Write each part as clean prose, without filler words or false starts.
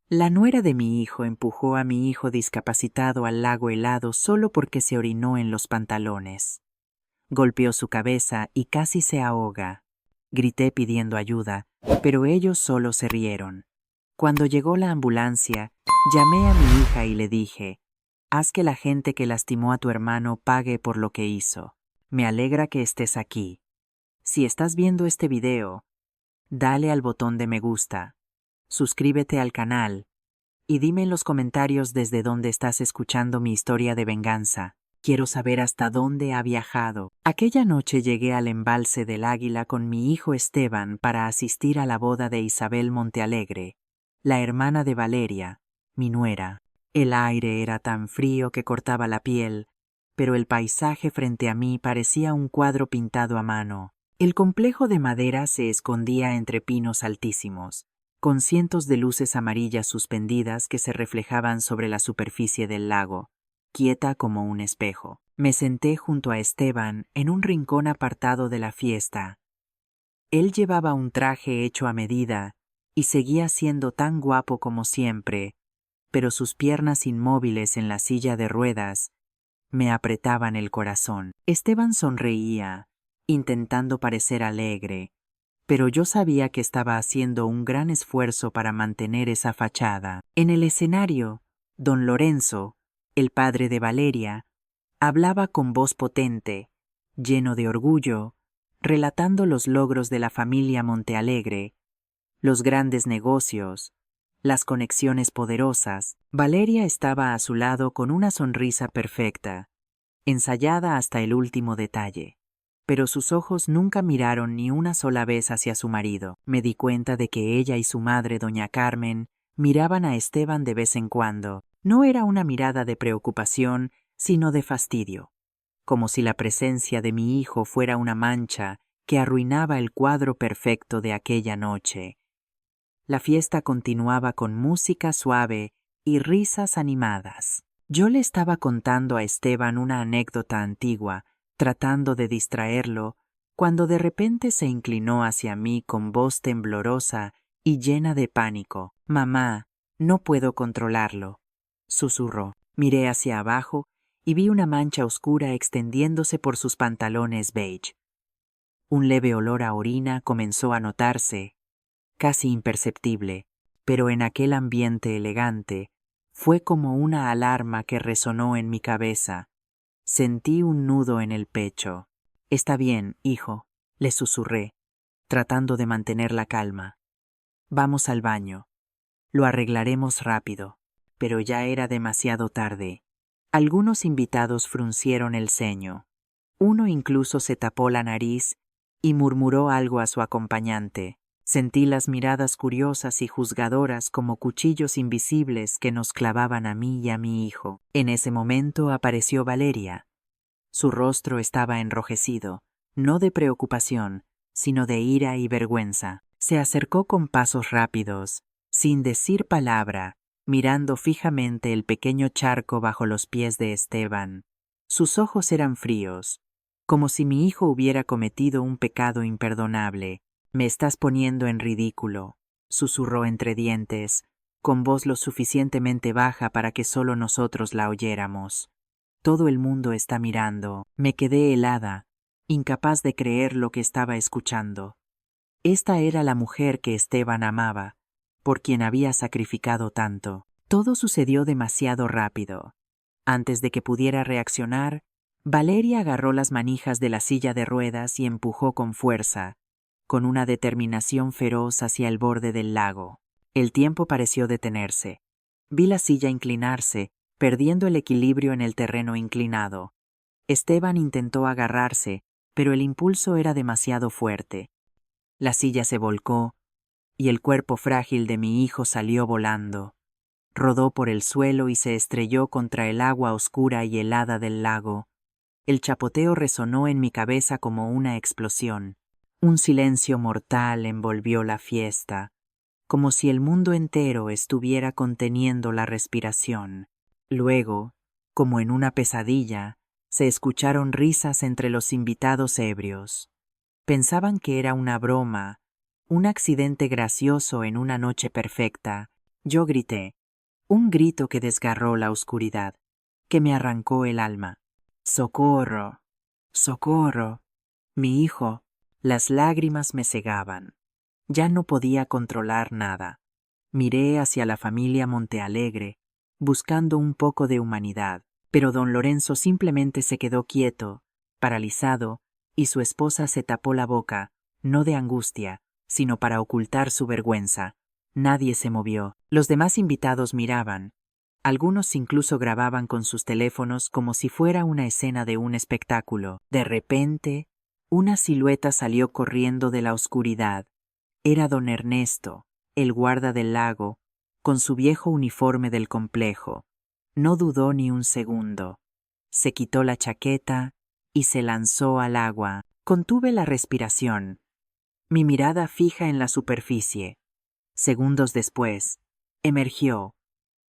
La nuera de mi hijo empujó a mi hijo discapacitado al lago helado solo porque se orinó en los pantalones. Golpeó su cabeza y casi se ahoga. Grité pidiendo ayuda, pero ellos solo se rieron. Cuando llegó la ambulancia, llamé a mi hija y le dije: haz que la gente que lastimó a tu hermano pague por lo que hizo. Me alegra que estés aquí. Si estás viendo este video, dale al botón de me gusta, suscríbete al canal y dime en los comentarios desde dónde estás escuchando mi historia de venganza. Quiero saber hasta dónde ha viajado. Aquella noche llegué al embalse del Águila con mi hijo Esteban para asistir a la boda de Isabel Montealegre, la hermana de Valeria, mi nuera. El aire era tan frío que cortaba la piel, pero el paisaje frente a mí parecía un cuadro pintado a mano. El complejo de madera se escondía entre pinos altísimos, con cientos de luces amarillas suspendidas que se reflejaban sobre la superficie del lago, quieta como un espejo. Me senté junto a Esteban en un rincón apartado de la fiesta. Él llevaba un traje hecho a medida y seguía siendo tan guapo como siempre, pero sus piernas inmóviles en la silla de ruedas me apretaban el corazón. Esteban sonreía, intentando parecer alegre, pero yo sabía que estaba haciendo un gran esfuerzo para mantener esa fachada. En el escenario, don Lorenzo, el padre de Valeria, hablaba con voz potente, lleno de orgullo, relatando los logros de la familia Montealegre, los grandes negocios, las conexiones poderosas. Valeria estaba a su lado con una sonrisa perfecta, ensayada hasta el último detalle. Pero sus ojos nunca miraron ni una sola vez hacia su marido. Me di cuenta de que ella y su madre, doña Carmen, miraban a Esteban de vez en cuando. No era una mirada de preocupación, sino de fastidio, como si la presencia de mi hijo fuera una mancha que arruinaba el cuadro perfecto de aquella noche. La fiesta continuaba con música suave y risas animadas. Yo le estaba contando a Esteban una anécdota antigua, tratando de distraerlo, cuando de repente se inclinó hacia mí con voz temblorosa y llena de pánico. «Mamá, no puedo controlarlo», susurró. Miré hacia abajo y vi una mancha oscura extendiéndose por sus pantalones beige. Un leve olor a orina comenzó a notarse, casi imperceptible, pero en aquel ambiente elegante fue como una alarma que resonó en mi cabeza. Sentí un nudo en el pecho. «Está bien, hijo», le susurré, tratando de mantener la calma. «Vamos al baño. Lo arreglaremos rápido». Pero ya era demasiado tarde. Algunos invitados fruncieron el ceño. Uno incluso se tapó la nariz y murmuró algo a su acompañante. Sentí las miradas curiosas y juzgadoras como cuchillos invisibles que nos clavaban a mí y a mi hijo. En ese momento apareció Valeria. Su rostro estaba enrojecido, no de preocupación, sino de ira y vergüenza. Se acercó con pasos rápidos, sin decir palabra, mirando fijamente el pequeño charco bajo los pies de Esteban. Sus ojos eran fríos, como si mi hijo hubiera cometido un pecado imperdonable. «Me estás poniendo en ridículo», susurró entre dientes, con voz lo suficientemente baja para que solo nosotros la oyéramos. «Todo el mundo está mirando». Me quedé helada, incapaz de creer lo que estaba escuchando. Esta era la mujer que Esteban amaba, por quien había sacrificado tanto. Todo sucedió demasiado rápido. Antes de que pudiera reaccionar, Valeria agarró las manijas de la silla de ruedas y empujó con fuerza, con una determinación feroz hacia el borde del lago. El tiempo pareció detenerse. Vi la silla inclinarse, perdiendo el equilibrio en el terreno inclinado. Esteban intentó agarrarse, pero el impulso era demasiado fuerte. La silla se volcó, y el cuerpo frágil de mi hijo salió volando. Rodó por el suelo y se estrelló contra el agua oscura y helada del lago. El chapoteo resonó en mi cabeza como una explosión. Un silencio mortal envolvió la fiesta, como si el mundo entero estuviera conteniendo la respiración. Luego, como en una pesadilla, se escucharon risas entre los invitados ebrios. Pensaban que era una broma, un accidente gracioso en una noche perfecta, Yo grité, un grito que desgarró la oscuridad, que me arrancó el alma. ¡Socorro! ¡Socorro! Mi hijo. Las lágrimas me cegaban. Ya no podía controlar nada. Miré hacia la familia Montealegre, buscando un poco de humanidad, pero don Lorenzo simplemente se quedó quieto, paralizado, y su esposa se tapó la boca, no de angustia, sino para ocultar su vergüenza. Nadie se movió. Los demás invitados miraban. Algunos incluso grababan con sus teléfonos como si fuera una escena de un espectáculo. De repente, una silueta salió corriendo de la oscuridad. Era don Ernesto, el guarda del lago, con su viejo uniforme del complejo. No dudó ni un segundo. Se quitó la chaqueta y se lanzó al agua. Contuve la respiración, mi mirada fija en la superficie. Segundos después, emergió,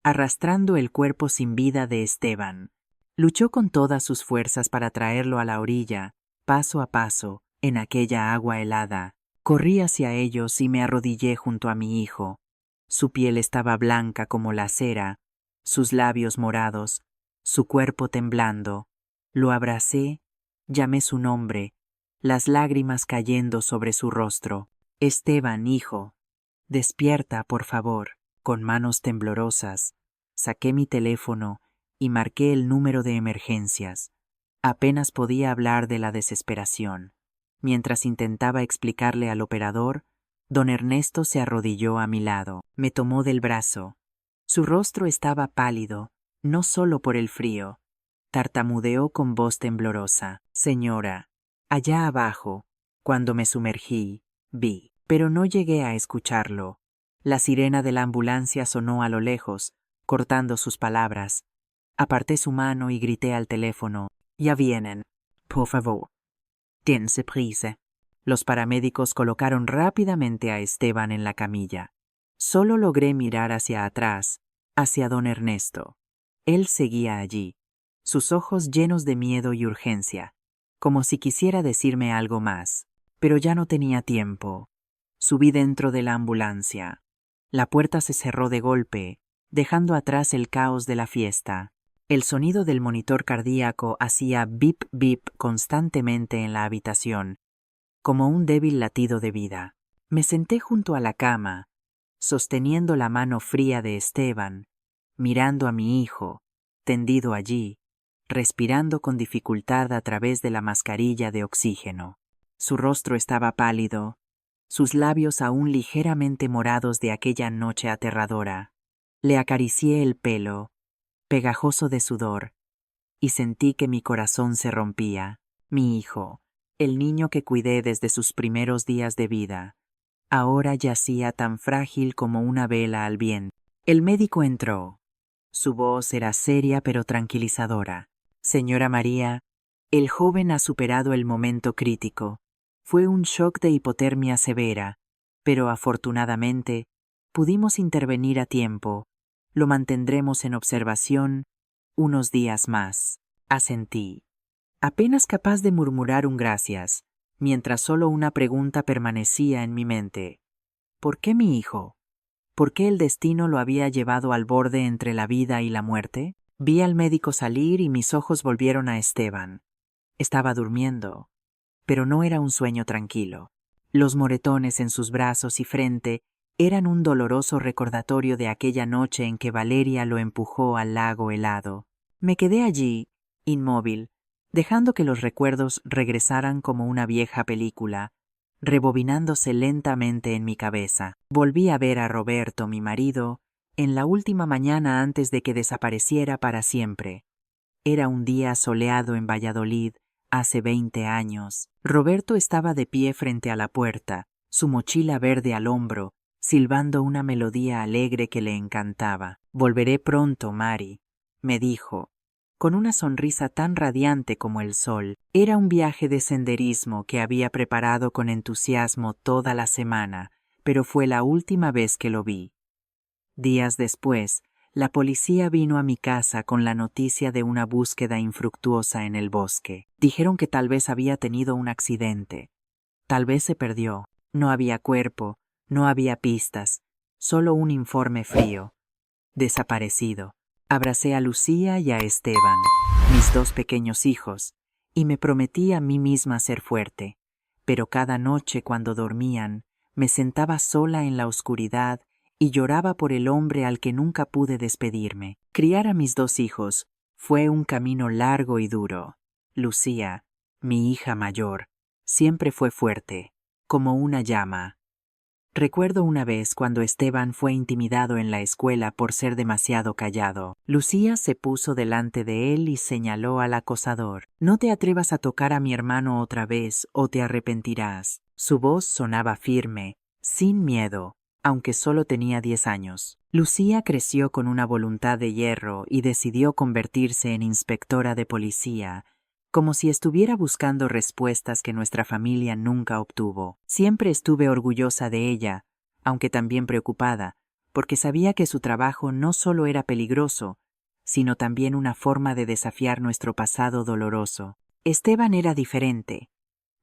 arrastrando el cuerpo sin vida de Esteban. Luchó con todas sus fuerzas para traerlo a la orilla, paso a paso, en aquella agua helada. Corrí hacia ellos y me arrodillé junto a mi hijo. Su piel estaba blanca como la cera, sus labios morados, su cuerpo temblando. Lo abracé, llamé su nombre, las lágrimas cayendo sobre su rostro. Esteban, hijo, despierta, por favor. Con manos temblorosas, saqué mi teléfono y marqué el número de emergencias. Apenas podía hablar de la desesperación. Mientras intentaba explicarle al operador, don Ernesto se arrodilló a mi lado, me tomó del brazo. Su rostro estaba pálido, no solo por el frío. Tartamudeó con voz temblorosa. Señora, allá abajo, cuando me sumergí, vi, pero no llegué a escucharlo. La sirena de la ambulancia sonó a lo lejos, cortando sus palabras. Aparté su mano y grité al teléfono. Ya vienen. Por favor. Dense prisa. Los paramédicos colocaron rápidamente a Esteban en la camilla. Solo logré mirar hacia atrás, hacia don Ernesto. Él seguía allí, sus ojos llenos de miedo y urgencia, como si quisiera decirme algo más, pero ya no tenía tiempo. Subí dentro de la ambulancia. La puerta se cerró de golpe, dejando atrás el caos de la fiesta. El sonido del monitor cardíaco hacía bip bip constantemente en la habitación, como un débil latido de vida. Me senté junto a la cama, sosteniendo la mano fría de Esteban, mirando a mi hijo, tendido allí, respirando con dificultad a través de la mascarilla de oxígeno. Su rostro estaba pálido, sus labios aún ligeramente morados de aquella noche aterradora. Le acaricié el pelo, pegajoso de sudor, y sentí que mi corazón se rompía. Mi hijo, el niño que cuidé desde sus primeros días de vida, ahora yacía tan frágil como una vela al viento. El médico entró. Su voz era seria pero tranquilizadora. Señora María, el joven ha superado el momento crítico. Fue un shock de hipotermia severa, pero afortunadamente pudimos intervenir a tiempo. Lo mantendremos en observación unos días más. Asentí, apenas capaz de murmurar un gracias, mientras solo una pregunta permanecía en mi mente. ¿Por qué mi hijo? ¿Por qué el destino lo había llevado al borde entre la vida y la muerte? Vi al médico salir y mis ojos volvieron a Esteban. Estaba durmiendo, pero no era un sueño tranquilo. Los moretones en sus brazos y frente eran un doloroso recordatorio de aquella noche en que Valeria lo empujó al lago helado. Me quedé allí, inmóvil, dejando que los recuerdos regresaran como una vieja película, rebobinándose lentamente en mi cabeza. Volví a ver a Roberto, mi marido, en la última mañana antes de que desapareciera para siempre. Era un día soleado en Valladolid, hace 20 años. Roberto estaba de pie frente a la puerta, su mochila verde al hombro, silbando una melodía alegre que le encantaba. «Volveré pronto, Mari», me dijo, con una sonrisa tan radiante como el sol. Era un viaje de senderismo que había preparado con entusiasmo toda la semana, pero fue la última vez que lo vi. Días después, la policía vino a mi casa con la noticia de una búsqueda infructuosa en el bosque. Dijeron que tal vez había tenido un accidente. Tal vez se perdió. No había cuerpo, no había pistas, Solo un informe frío. Desaparecido. Abracé a Lucía y a Esteban, mis dos pequeños hijos, y me prometí a mí misma ser fuerte. Pero cada noche cuando dormían, me sentaba sola en la oscuridad y lloraba por el hombre al que nunca pude despedirme. Criar a mis dos hijos fue un camino largo y duro. Lucía, mi hija mayor, siempre fue fuerte, como una llama. Recuerdo una vez cuando Esteban fue intimidado en la escuela por ser demasiado callado. Lucía se puso delante de él y señaló al acosador. «No te atrevas a tocar a mi hermano otra vez o te arrepentirás». Su voz sonaba firme, sin miedo, aunque solo tenía 10 años. Lucía creció con una voluntad de hierro y decidió convertirse en inspectora de policía, como si estuviera buscando respuestas que nuestra familia nunca obtuvo. Siempre estuve orgullosa de ella, aunque también preocupada, porque sabía que su trabajo no solo era peligroso, sino también una forma de desafiar nuestro pasado doloroso. Esteban era diferente,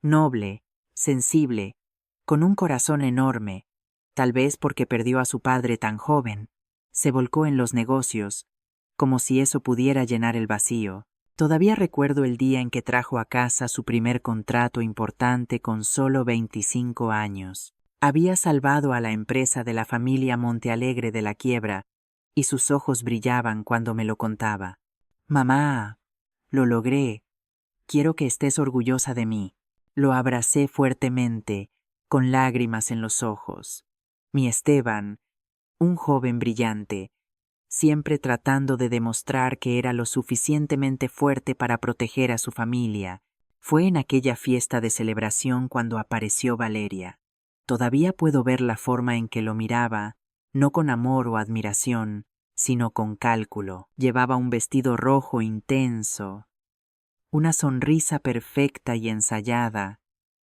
noble, sensible, con un corazón enorme, tal vez porque perdió a su padre tan joven. Se volcó en los negocios, como si eso pudiera llenar el vacío. Todavía recuerdo el día en que trajo a casa su primer contrato importante con solo 25 años. Había salvado a la empresa de la familia Montealegre de la quiebra, y sus ojos brillaban cuando me lo contaba. «Mamá, lo logré. Quiero que estés orgullosa de mí». Lo abracé fuertemente, con lágrimas en los ojos. Mi Esteban, un joven brillante, siempre tratando de demostrar que era lo suficientemente fuerte para proteger a su familia. Fue en aquella fiesta de celebración cuando apareció Valeria. Todavía puedo ver la forma en que lo miraba, no con amor o admiración, sino con cálculo. Llevaba un vestido rojo intenso, una sonrisa perfecta y ensayada,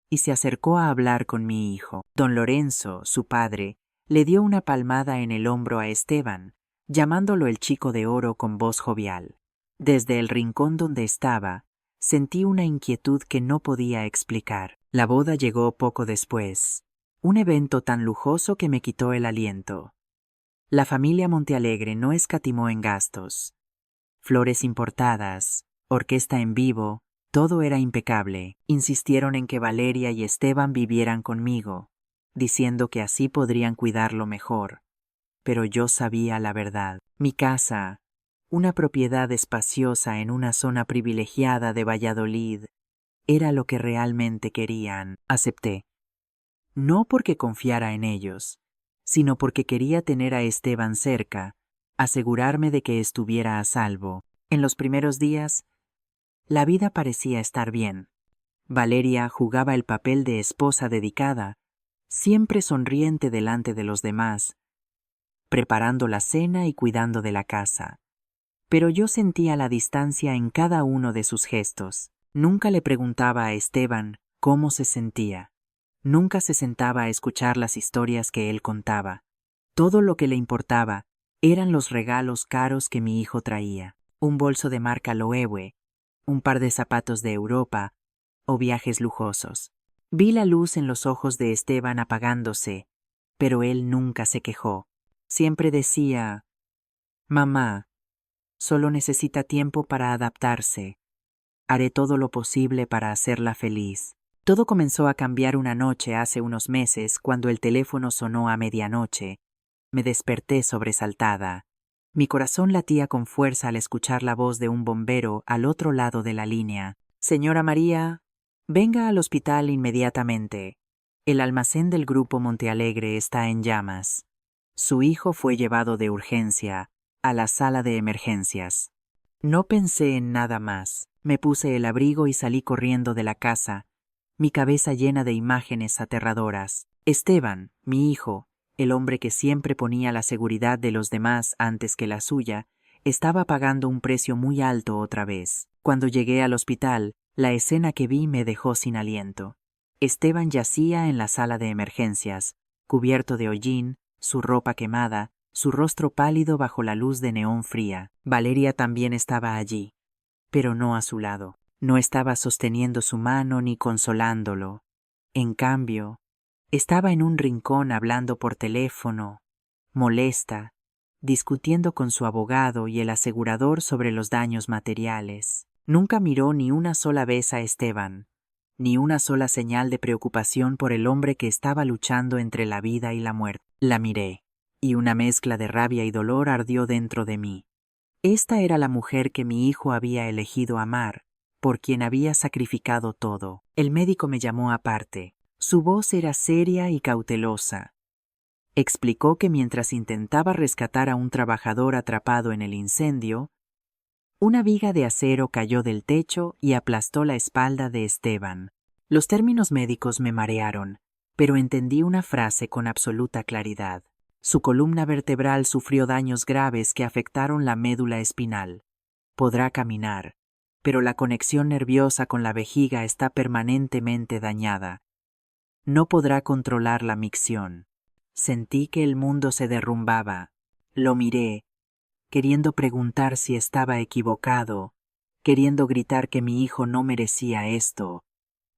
y se acercó a hablar con mi hijo. Don Lorenzo, su padre, le dio una palmada en el hombro a Esteban, llamándolo el chico de oro con voz jovial. Desde el rincón donde estaba, sentí una inquietud que no podía explicar. La boda llegó poco después, un evento tan lujoso que me quitó el aliento. La familia Montealegre no escatimó en gastos. Flores importadas, orquesta en vivo, todo era impecable. Insistieron en que Valeria y Esteban vivieran conmigo, diciendo que así podrían cuidarlo mejor. Pero yo sabía la verdad. Mi casa, una propiedad espaciosa en una zona privilegiada de Valladolid, era lo que realmente querían. Acepté. No porque confiara en ellos, sino porque quería tener a Esteban cerca, asegurarme de que estuviera a salvo. En los primeros días, la vida parecía estar bien. Valeria jugaba el papel de esposa dedicada, siempre sonriente delante de los demás, preparando la cena y cuidando de la casa. Pero yo sentía la distancia en cada uno de sus gestos. Nunca le preguntaba a Esteban cómo se sentía. Nunca se sentaba a escuchar las historias que él contaba. Todo lo que le importaba eran los regalos caros que mi hijo traía. Un bolso de marca Loewe, un par de zapatos de Europa o viajes lujosos. Vi la luz en los ojos de Esteban apagándose, pero él nunca se quejó. Siempre decía: «Mamá, solo necesita tiempo para adaptarse. Haré todo lo posible para hacerla feliz». Todo comenzó a cambiar una noche hace unos meses cuando el teléfono sonó a medianoche. Me desperté sobresaltada. Mi corazón latía con fuerza al escuchar la voz de un bombero al otro lado de la línea. «Señora María, venga al hospital inmediatamente. El almacén del grupo Montealegre está en llamas». Su hijo fue llevado de urgencia a la sala de emergencias. No pensé en nada más. Me puse el abrigo y salí corriendo de la casa, mi cabeza llena de imágenes aterradoras. Esteban, mi hijo, el hombre que siempre ponía la seguridad de los demás antes que la suya, estaba pagando un precio muy alto otra vez. Cuando llegué al hospital, la escena que vi me dejó sin aliento. Esteban yacía en la sala de emergencias, cubierto de hollín, su ropa quemada, su rostro pálido bajo la luz de neón fría. Valeria también estaba allí, pero no a su lado. No estaba sosteniendo su mano ni consolándolo. En cambio, estaba en un rincón hablando por teléfono, molesta, discutiendo con su abogado y el asegurador sobre los daños materiales. Nunca miró ni una sola vez a Esteban, ni una sola señal de preocupación por el hombre que estaba luchando entre la vida y la muerte. La miré, y una mezcla de rabia y dolor ardió dentro de mí. Esta era la mujer que mi hijo había elegido amar, por quien había sacrificado todo. El médico me llamó aparte. Su voz era seria y cautelosa. Explicó que mientras intentaba rescatar a un trabajador atrapado en el incendio, una viga de acero cayó del techo y aplastó la espalda de Esteban. Los términos médicos me marearon, pero entendí una frase con absoluta claridad. Su columna vertebral sufrió daños graves que afectaron la médula espinal. Podrá caminar, pero la conexión nerviosa con la vejiga está permanentemente dañada. No podrá controlar la micción. Sentí que el mundo se derrumbaba. Lo miré, queriendo preguntar si estaba equivocado, queriendo gritar que mi hijo no merecía esto,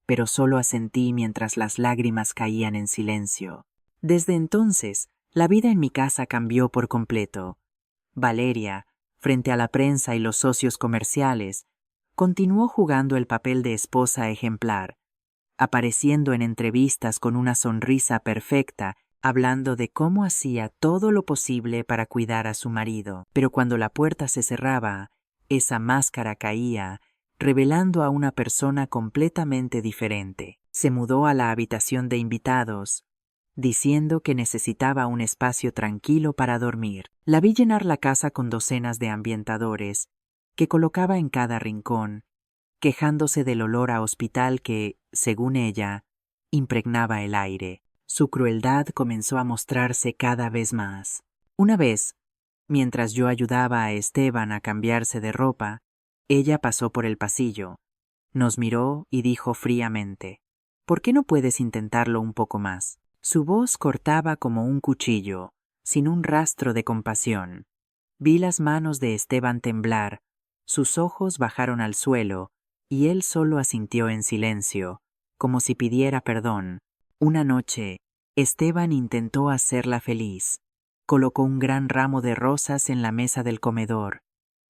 pero solo asentí mientras las lágrimas caían en silencio. Desde entonces, la vida en mi casa cambió por completo. Valeria, frente a la prensa y los socios comerciales, continuó jugando el papel de esposa ejemplar, apareciendo en entrevistas con una sonrisa perfecta, hablando de cómo hacía todo lo posible para cuidar a su marido. Pero cuando la puerta se cerraba, esa máscara caía, revelando a una persona completamente diferente. Se mudó a la habitación de invitados, diciendo que necesitaba un espacio tranquilo para dormir. La vi llenar la casa con docenas de ambientadores, que colocaba en cada rincón, quejándose del olor a hospital que, según ella, impregnaba el aire. Su crueldad comenzó a mostrarse cada vez más. Una vez, mientras yo ayudaba a Esteban a cambiarse de ropa, ella pasó por el pasillo, nos miró y dijo fríamente: «¿Por qué no puedes intentarlo un poco más?». Su voz cortaba como un cuchillo, sin un rastro de compasión. Vi las manos de Esteban temblar, sus ojos bajaron al suelo, y él solo asintió en silencio, como si pidiera perdón. Una noche, Esteban intentó hacerla feliz. Colocó un gran ramo de rosas en la mesa del comedor,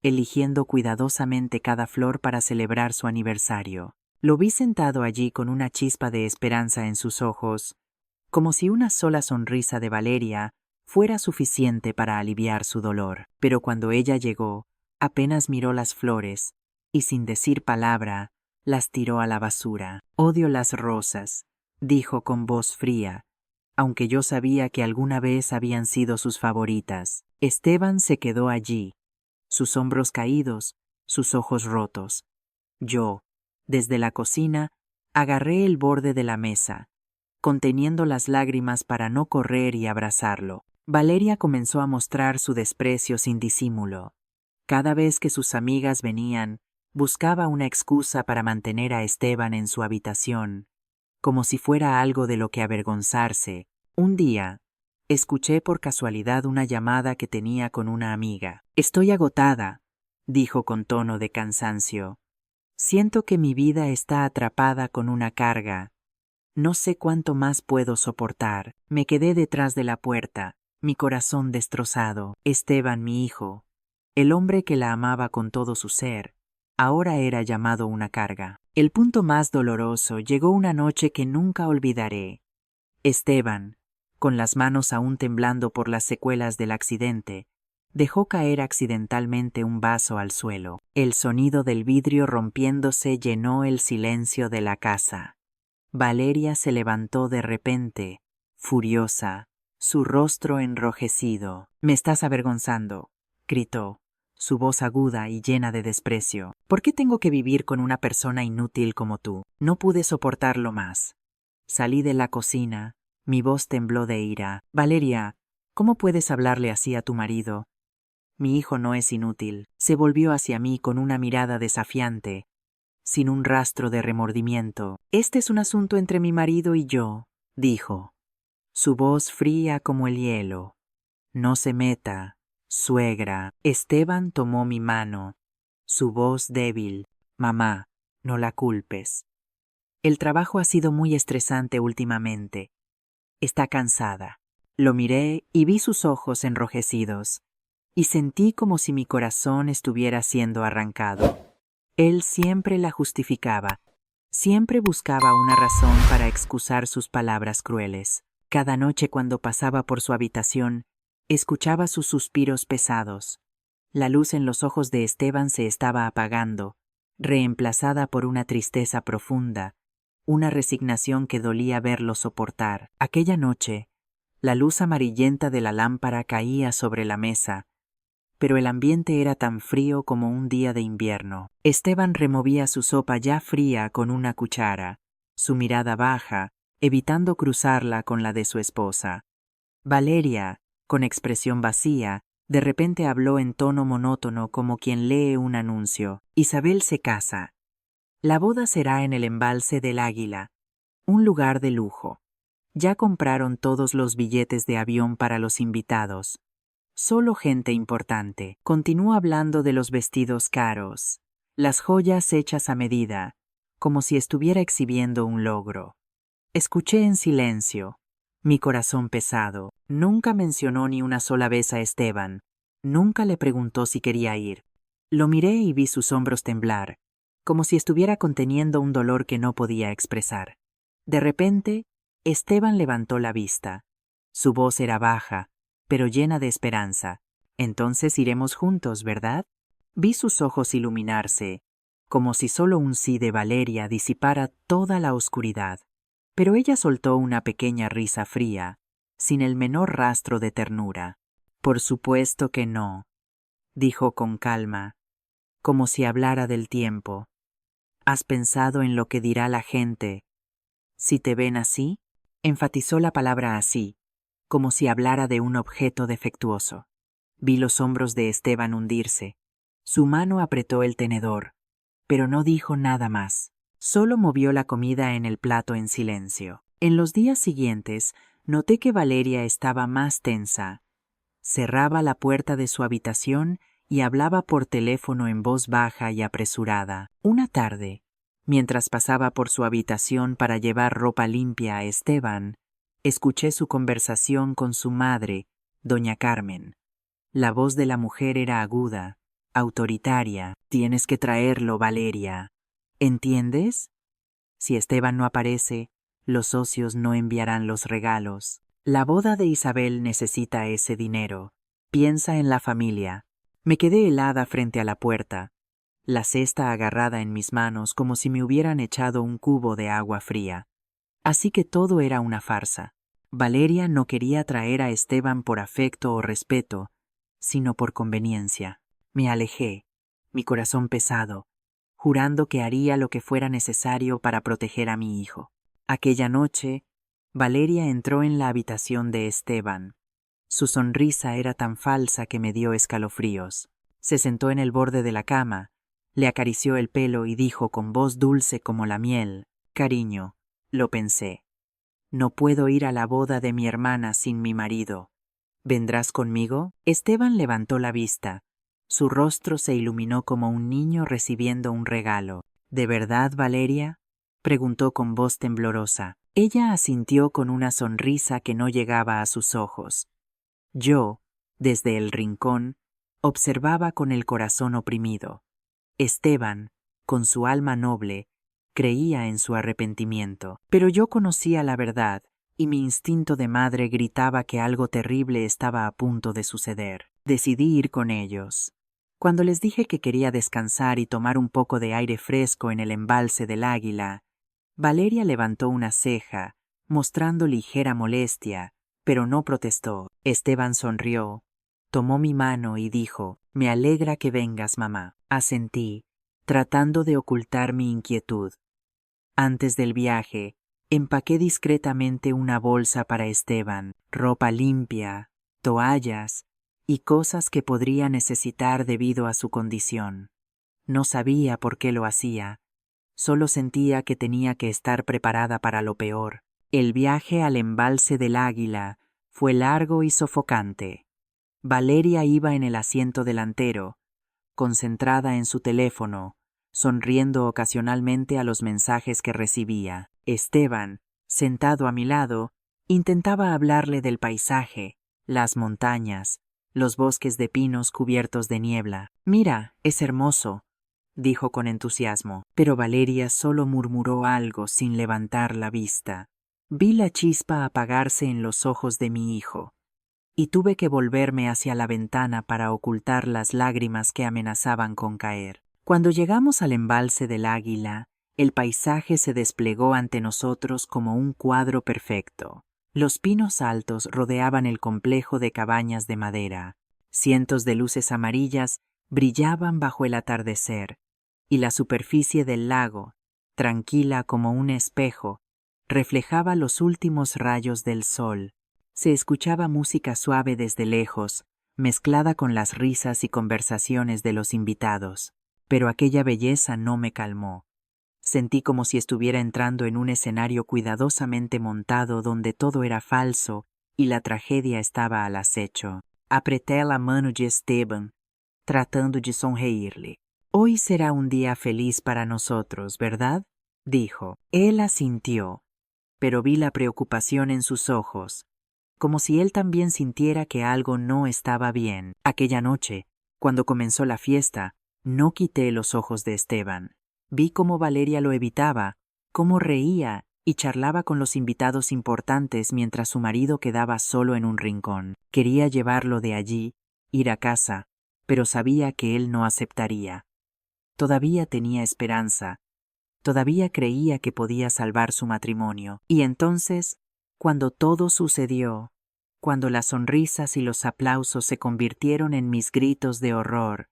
eligiendo cuidadosamente cada flor para celebrar su aniversario. Lo vi sentado allí con una chispa de esperanza en sus ojos, como si una sola sonrisa de Valeria fuera suficiente para aliviar su dolor. Pero cuando ella llegó, apenas miró las flores, y sin decir palabra, las tiró a la basura. «Odio las rosas», dijo con voz fría, aunque yo sabía que alguna vez habían sido sus favoritas. Esteban se quedó allí, sus hombros caídos, sus ojos rotos. Yo, desde la cocina, agarré el borde de la mesa, conteniendo las lágrimas para no correr y abrazarlo. Valeria comenzó a mostrar su desprecio sin disimulo. Cada vez que sus amigas venían, buscaba una excusa para mantener a Esteban en su habitación, como si fuera algo de lo que avergonzarse. Un día, escuché por casualidad una llamada que tenía con una amiga. «Estoy agotada», dijo con tono de cansancio. «Siento que mi vida está atrapada con una carga. No sé cuánto más puedo soportar». Me quedé detrás de la puerta, mi corazón destrozado. Esteban, mi hijo, el hombre que la amaba con todo su ser, ahora era llamado una carga. El punto más doloroso llegó una noche que nunca olvidaré. Esteban, con las manos aún temblando por las secuelas del accidente, dejó caer accidentalmente un vaso al suelo. El sonido del vidrio rompiéndose llenó el silencio de la casa. Valeria se levantó de repente, furiosa, su rostro enrojecido. «Me estás avergonzando», gritó, su voz aguda y llena de desprecio. «¿Por qué tengo que vivir con una persona inútil como tú?». No pude soportarlo más. Salí de la cocina, mi voz tembló de ira. «Valeria, ¿cómo puedes hablarle así a tu marido? Mi hijo no es inútil». Se volvió hacia mí con una mirada desafiante, sin un rastro de remordimiento. «Este es un asunto entre mi marido y yo», dijo, su voz fría como el hielo. «No se meta, suegra». Esteban tomó mi mano, su voz débil. «Mamá, no la culpes. El trabajo ha sido muy estresante últimamente. Está cansada. Lo miré y vi sus ojos enrojecidos, y sentí como si mi corazón estuviera siendo arrancado. Él siempre la justificaba, siempre buscaba una razón para excusar sus palabras crueles. Cada noche cuando pasaba por su habitación, escuchaba sus suspiros pesados. La luz en los ojos de Esteban se estaba apagando, reemplazada por una tristeza profunda, una resignación que dolía verlo soportar. Aquella noche, la luz amarillenta de la lámpara caía sobre la mesa, pero el ambiente era tan frío como un día de invierno. Esteban removía su sopa ya fría con una cuchara, su mirada baja, evitando cruzarla con la de su esposa. Valeria, con expresión vacía, de repente habló en tono monótono como quien lee un anuncio. Isabel se casa. La boda será en el embalse del Águila, un lugar de lujo. Ya compraron todos los billetes de avión para los invitados. Solo gente importante. Continúa hablando de los vestidos caros, las joyas hechas a medida, como si estuviera exhibiendo un logro. Escuché en silencio, mi corazón pesado. Nunca mencionó ni una sola vez a Esteban. Nunca le preguntó si quería ir. Lo miré y vi sus hombros temblar, como si estuviera conteniendo un dolor que no podía expresar. De repente, Esteban levantó la vista. Su voz era baja, pero llena de esperanza. Entonces iremos juntos, ¿verdad? Vi sus ojos iluminarse, como si solo un sí de Valeria disipara toda la oscuridad. Pero ella soltó una pequeña risa fría, sin el menor rastro de ternura. Por supuesto que no, dijo con calma, como si hablara del tiempo. ¿Has pensado en lo que dirá la gente si te ven así? Enfatizó la palabra así, como si hablara de un objeto defectuoso. Vi los hombros de Esteban hundirse. Su mano apretó el tenedor, pero no dijo nada más. Solo movió la comida en el plato en silencio. En los días siguientes, noté que Valeria estaba más tensa. Cerraba la puerta de su habitación y hablaba por teléfono en voz baja y apresurada. Una tarde, mientras pasaba por su habitación para llevar ropa limpia a Esteban, escuché su conversación con su madre, doña Carmen. La voz de la mujer era aguda, autoritaria. Tienes que traerlo, Valeria. ¿Entiendes? Si Esteban no aparece, los socios no enviarán los regalos. La boda de Isabel necesita ese dinero. Piensa en la familia. Me quedé helada frente a la puerta, la cesta agarrada en mis manos como si me hubieran echado un cubo de agua fría. Así que todo era una farsa. Valeria no quería traer a Esteban por afecto o respeto, sino por conveniencia. Me alejé, mi corazón pesado, jurando que haría lo que fuera necesario para proteger a mi hijo. Aquella noche, Valeria entró en la habitación de Esteban. Su sonrisa era tan falsa que me dio escalofríos. Se sentó en el borde de la cama, le acarició el pelo y dijo con voz dulce como la miel: «Cariño», lo pensé. «No puedo ir a la boda de mi hermana sin mi marido. ¿Vendrás conmigo?» Esteban levantó la vista. Su rostro se iluminó como un niño recibiendo un regalo. «¿De verdad, Valeria?», preguntó con voz temblorosa. Ella asintió con una sonrisa que no llegaba a sus ojos. Yo, desde el rincón, observaba con el corazón oprimido. Esteban, con su alma noble, creía en su arrepentimiento. Pero yo conocía la verdad, y mi instinto de madre gritaba que algo terrible estaba a punto de suceder. Decidí ir con ellos. Cuando les dije que quería descansar y tomar un poco de aire fresco en el embalse del Águila, Valeria levantó una ceja, mostrando ligera molestia, pero no protestó. Esteban sonrió, tomó mi mano y dijo: «Me alegra que vengas, mamá». Asentí, tratando de ocultar mi inquietud. Antes del viaje, empaqué discretamente una bolsa para Esteban, ropa limpia, toallas y cosas que podría necesitar debido a su condición. No sabía por qué lo hacía, solo sentía que tenía que estar preparada para lo peor. El viaje al embalse del Águila fue largo y sofocante. Valeria iba en el asiento delantero, concentrada en su teléfono, sonriendo ocasionalmente a los mensajes que recibía. Esteban, sentado a mi lado, Intentaba hablarle del paisaje, las montañas, los bosques de pinos cubiertos de niebla. Mira, es hermoso, dijo con entusiasmo, pero Valeria solo murmuró algo sin levantar la vista. Vi la chispa apagarse en los ojos de mi hijo, y tuve que volverme hacia la ventana para ocultar las lágrimas que amenazaban con caer. Cuando llegamos al embalse del Águila, el paisaje se desplegó ante nosotros como un cuadro perfecto. Los pinos altos rodeaban el complejo de cabañas de madera. Cientos de luces amarillas brillaban bajo el atardecer, y la superficie del lago, tranquila como un espejo, reflejaba los últimos rayos del sol. Se escuchaba música suave desde lejos, mezclada con las risas y conversaciones de los invitados. Pero aquella belleza no me calmó. Sentí como si estuviera entrando en un escenario cuidadosamente montado donde todo era falso y la tragedia estaba al acecho. Apreté la mano de Esteban, tratando de sonreírle. Hoy será un día feliz para nosotros, ¿verdad? Dijo. Él asintió, pero vi la preocupación en sus ojos, como si él también sintiera que algo no estaba bien. Aquella noche, cuando comenzó la fiesta, no quité los ojos de Esteban. Vi cómo Valeria lo evitaba, cómo reía y charlaba con los invitados importantes mientras su marido quedaba solo en un rincón. Quería llevarlo de allí, ir a casa, pero sabía que él no aceptaría. Todavía tenía esperanza, todavía creía que podía salvar su matrimonio. Y entonces, cuando todo sucedió, cuando las sonrisas y los aplausos se convirtieron en mis gritos de horror,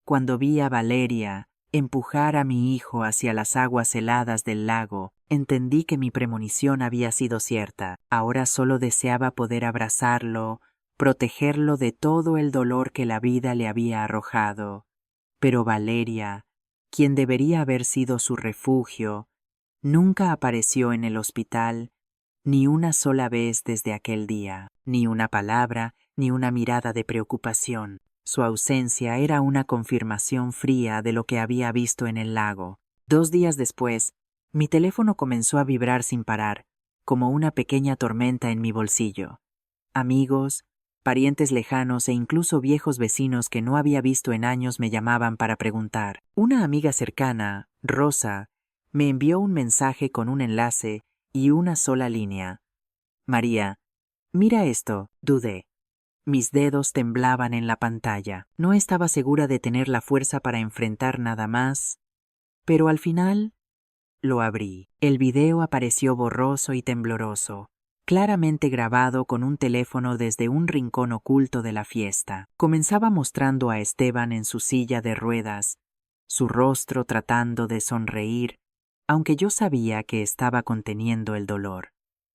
cuando vi a Valeria empujar a mi hijo hacia las aguas heladas del lago, entendí que mi premonición había sido cierta. Ahora solo deseaba poder abrazarlo, protegerlo de todo el dolor que la vida le había arrojado. Pero Valeria, quien debería haber sido su refugio, nunca apareció en el hospital ni una sola vez desde aquel día, ni una palabra, ni una mirada de preocupación. Su ausencia era una confirmación fría de lo que había visto en el lago. 2 días después, mi teléfono comenzó a vibrar sin parar, como una pequeña tormenta en mi bolsillo. Amigos, parientes lejanos e incluso viejos vecinos que no había visto en años me llamaban para preguntar. Una amiga cercana, Rosa, me envió un mensaje con un enlace y una sola línea. María, mira esto, dudé. Mis dedos temblaban en la pantalla. No estaba segura de tener la fuerza para enfrentar nada más, pero al final lo abrí. El video apareció borroso y tembloroso, claramente grabado con un teléfono desde un rincón oculto de la fiesta. Comenzaba mostrando a Esteban en su silla de ruedas, su rostro tratando de sonreír, aunque yo sabía que estaba conteniendo el dolor.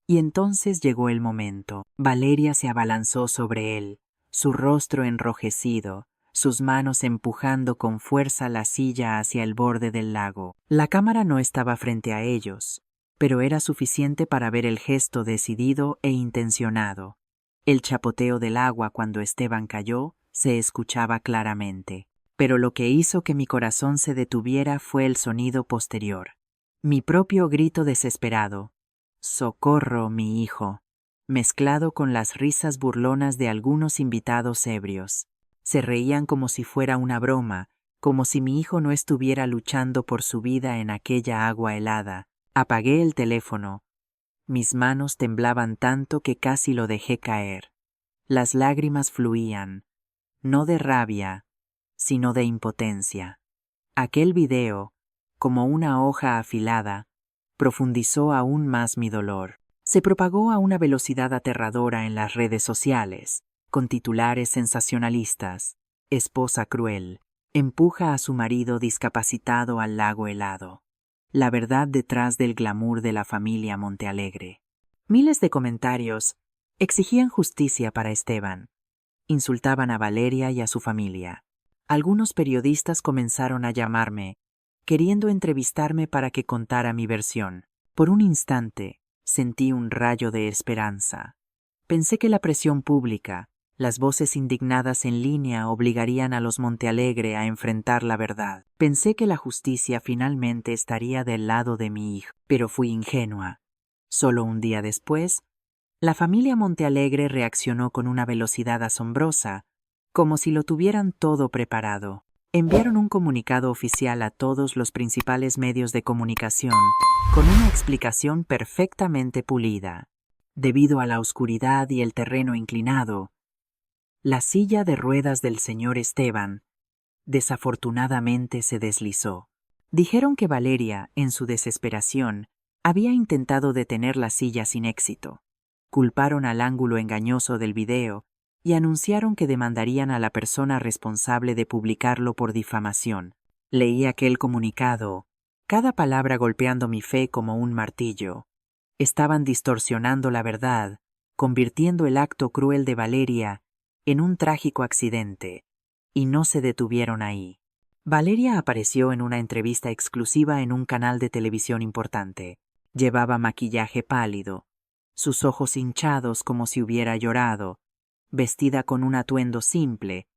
Y entonces llegó el momento. Valeria se abalanzó sobre él, su rostro enrojecido, sus manos empujando con fuerza la silla hacia el borde del lago. La cámara no estaba frente a ellos, pero era suficiente para ver el gesto decidido e intencionado. El chapoteo del agua cuando Esteban cayó se escuchaba claramente, pero lo que hizo que mi corazón se detuviera fue el sonido posterior. Mi propio grito desesperado, «¡Socorro, mi hijo!», mezclado con las risas burlonas de algunos invitados ebrios. Se reían como si fuera una broma, como si mi hijo no estuviera luchando por su vida en aquella agua helada. Apagué el teléfono. Mis manos temblaban tanto que casi lo dejé caer. Las lágrimas fluían, no de rabia, sino de impotencia. Aquel video, como una hoja afilada, profundizó aún más mi dolor. Se propagó a una velocidad aterradora en las redes sociales, con titulares sensacionalistas. Esposa cruel, empuja a su marido discapacitado al lago helado. La verdad detrás del glamour de la familia Montealegre. Miles de comentarios exigían justicia para Esteban. Insultaban a Valeria y a su familia. Algunos periodistas comenzaron a llamarme, queriendo entrevistarme para que contara mi versión. Por un instante, sentí un rayo de esperanza. Pensé que la presión pública, las voces indignadas en línea obligarían a los Montealegre a enfrentar la verdad. Pensé que la justicia finalmente estaría del lado de mi hijo, pero fui ingenua. Solo un día después, La familia Montealegre reaccionó con una velocidad asombrosa, como si lo tuvieran todo preparado. Enviaron un comunicado oficial a todos los principales medios de comunicación, con una explicación perfectamente pulida. Debido a la oscuridad y el terreno inclinado, la silla de ruedas del señor Esteban desafortunadamente se deslizó. Dijeron que Valeria, en su desesperación, había intentado detener la silla sin éxito. Culparon al ángulo engañoso del video y anunciaron que demandarían a la persona responsable de publicarlo por difamación. Leí aquel comunicado, cada palabra golpeando mi fe como un martillo. Estaban distorsionando la verdad, convirtiendo el acto cruel de Valeria en un trágico accidente, y no se detuvieron ahí. Valeria apareció en una entrevista exclusiva en un canal de televisión importante. Llevaba maquillaje pálido, sus ojos hinchados como si hubiera llorado, vestida con un atuendo simple,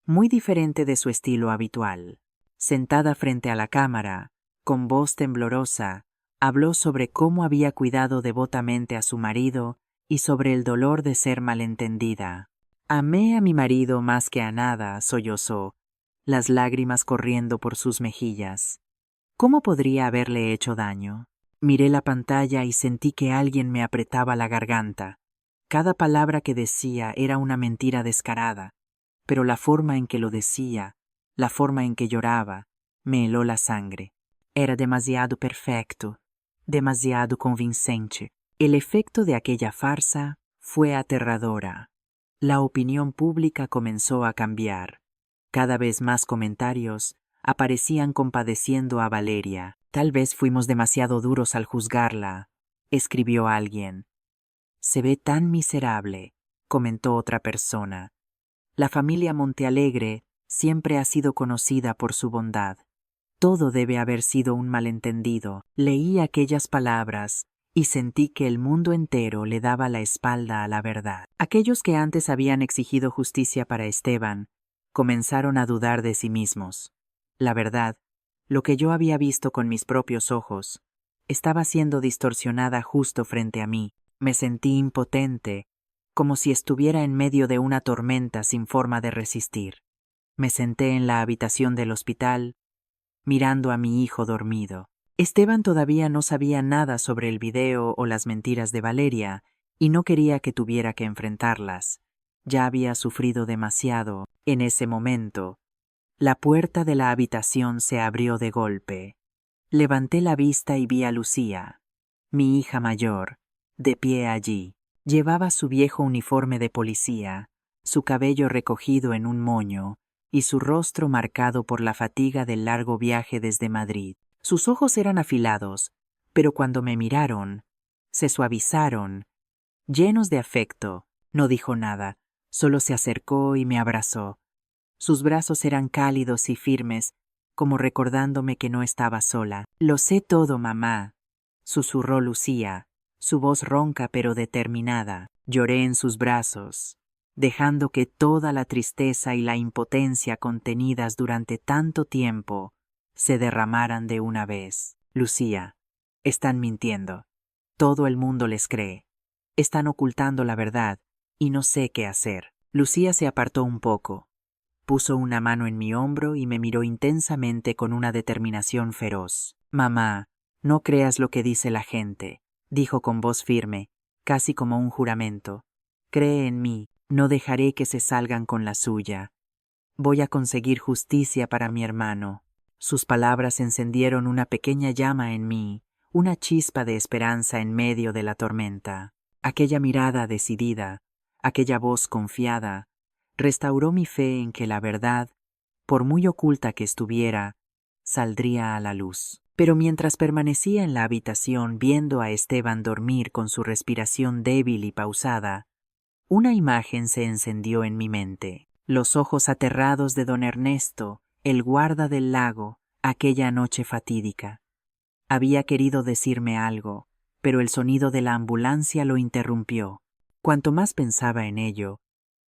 muy diferente de su estilo habitual. Sentada frente a la cámara, con voz temblorosa, habló sobre cómo había cuidado devotamente a su marido y sobre el dolor de ser malentendida. Amé a mi marido más que a nada, sollozó, las lágrimas corriendo por sus mejillas. ¿Cómo podría haberle hecho daño? Miré la pantalla y sentí que alguien me apretaba la garganta. Cada palabra que decía era una mentira descarada, pero la forma en que lo decía, la forma en que lloraba, me heló la sangre. Era demasiado perfecto, demasiado convincente. El efecto de aquella farsa fue aterradora. La opinión pública comenzó a cambiar. Cada vez más comentarios aparecían compadeciendo a Valeria. Tal vez fuimos demasiado duros al juzgarla, escribió alguien. Se ve tan miserable, comentó otra persona. La familia Montealegre siempre ha sido conocida por su bondad. Todo debe haber sido un malentendido. Leí aquellas palabras y sentí que el mundo entero le daba la espalda a la verdad. Aquellos que antes habían exigido justicia para Esteban comenzaron a dudar de sí mismos. La verdad, lo que yo había visto con mis propios ojos, estaba siendo distorsionada justo frente a mí. Me sentí impotente, como si estuviera en medio de una tormenta sin forma de resistir. Me senté en la habitación del hospital, mirando a mi hijo dormido. Esteban todavía no sabía nada sobre el video o las mentiras de Valeria, y no quería que tuviera que enfrentarlas. Ya había sufrido demasiado. En ese momento, la puerta de la habitación se abrió de golpe. Levanté la vista y vi a Lucía, mi hija mayor, de pie allí. Llevaba su viejo uniforme de policía, su cabello recogido en un moño, y su rostro marcado por la fatiga del largo viaje desde Madrid. Sus ojos eran afilados, pero cuando me miraron, se suavizaron, llenos de afecto. No dijo nada, solo se acercó y me abrazó. Sus brazos eran cálidos y firmes, como recordándome que no estaba sola. Lo sé todo, mamá, susurró Lucía, su voz ronca pero determinada. Lloré en sus brazos, dejando que toda la tristeza y la impotencia contenidas durante tanto tiempo se derramaran de una vez. Lucía, están mintiendo. Todo el mundo les cree. Están ocultando la verdad, y no sé qué hacer. Lucía se apartó un poco. Puso una mano en mi hombro y me miró intensamente con una determinación feroz. Mamá, no creas lo que dice la gente, dijo con voz firme, casi como un juramento. Cree en mí, no dejaré que se salgan con la suya. Voy a conseguir justicia para mi hermano. Sus palabras encendieron una pequeña llama en mí, una chispa de esperanza en medio de la tormenta. Aquella mirada decidida, aquella voz confiada, restauró mi fe en que la verdad, por muy oculta que estuviera, saldría a la luz. Pero mientras permanecía en la habitación viendo a Esteban dormir con su respiración débil y pausada, una imagen se encendió en mi mente. Los ojos aterrados de don Ernesto, el guarda del lago, aquella noche fatídica. Había querido decirme algo, pero el sonido de la ambulancia lo interrumpió. Cuanto más pensaba en ello,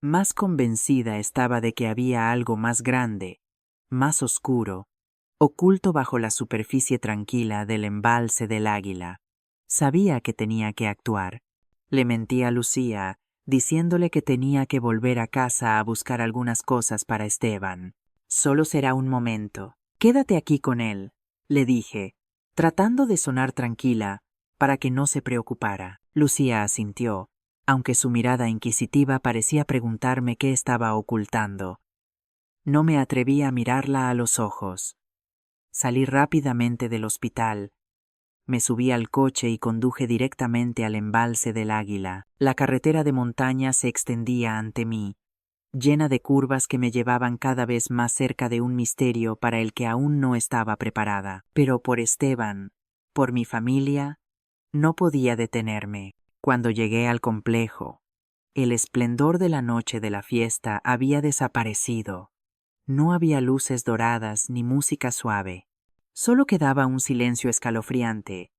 más convencida estaba de que había algo más grande, más oscuro, oculto bajo la superficie tranquila del embalse del Águila. Sabía que tenía que actuar. Le mentí a Lucía, diciéndole que tenía que volver a casa a buscar algunas cosas para Esteban. Solo será un momento. Quédate aquí con él, le dije, tratando de sonar tranquila, para que no se preocupara. Lucía asintió, aunque su mirada inquisitiva parecía preguntarme qué estaba ocultando. No me atreví a mirarla a los ojos. Salí rápidamente del hospital. Me subí al coche y conduje directamente al embalse del Águila. La carretera de montaña se extendía ante mí, llena de curvas que me llevaban cada vez más cerca de un misterio para el que aún no estaba preparada. Pero por Esteban, por mi familia, no podía detenerme. Cuando llegué al complejo, el esplendor de la noche de la fiesta había desaparecido. No había luces doradas ni música suave. Solo quedaba un silencio escalofriante,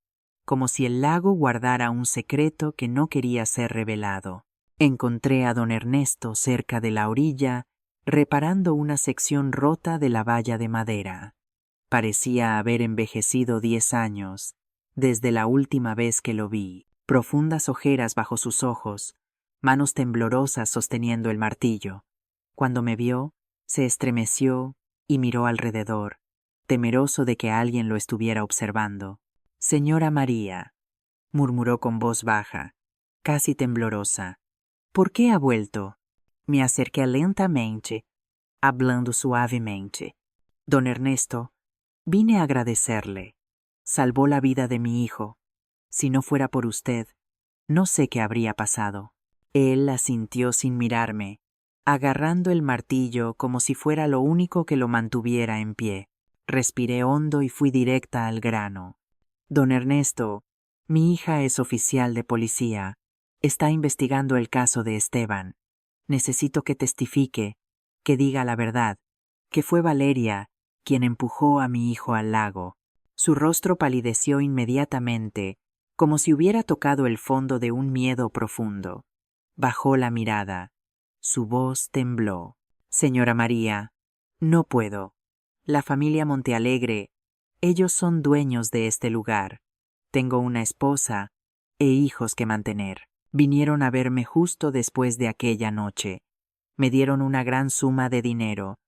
como si el lago guardara un secreto que no quería ser revelado. Encontré a don Ernesto cerca de la orilla, reparando una sección rota de la valla de madera. Parecía haber envejecido 10 años, desde la última vez que lo vi. Profundas ojeras bajo sus ojos, manos temblorosas sosteniendo el martillo. Cuando me vio, se estremeció y miró alrededor, temeroso de que alguien lo estuviera observando. Señora María, murmuró con voz baja, casi temblorosa. ¿Por qué ha vuelto? Me acerqué lentamente, hablando suavemente. Don Ernesto, vine a agradecerle. Salvó la vida de mi hijo. Si no fuera por usted, no sé qué habría pasado. Él asintió sin mirarme, agarrando el martillo como si fuera lo único que lo mantuviera en pie. Respiré hondo y fui directa al grano. Don Ernesto, mi hija es oficial de policía. Está investigando el caso de Esteban. Necesito que testifique, que diga la verdad, que fue Valeria quien empujó a mi hijo al lago. Su rostro palideció inmediatamente, como si hubiera tocado el fondo de un miedo profundo. Bajó la mirada. Su voz tembló. Señora María, no puedo. La familia Montealegre, ellos son dueños de este lugar. Tengo una esposa e hijos que mantener. Vinieron a verme justo después de aquella noche. Me dieron una gran suma de dinero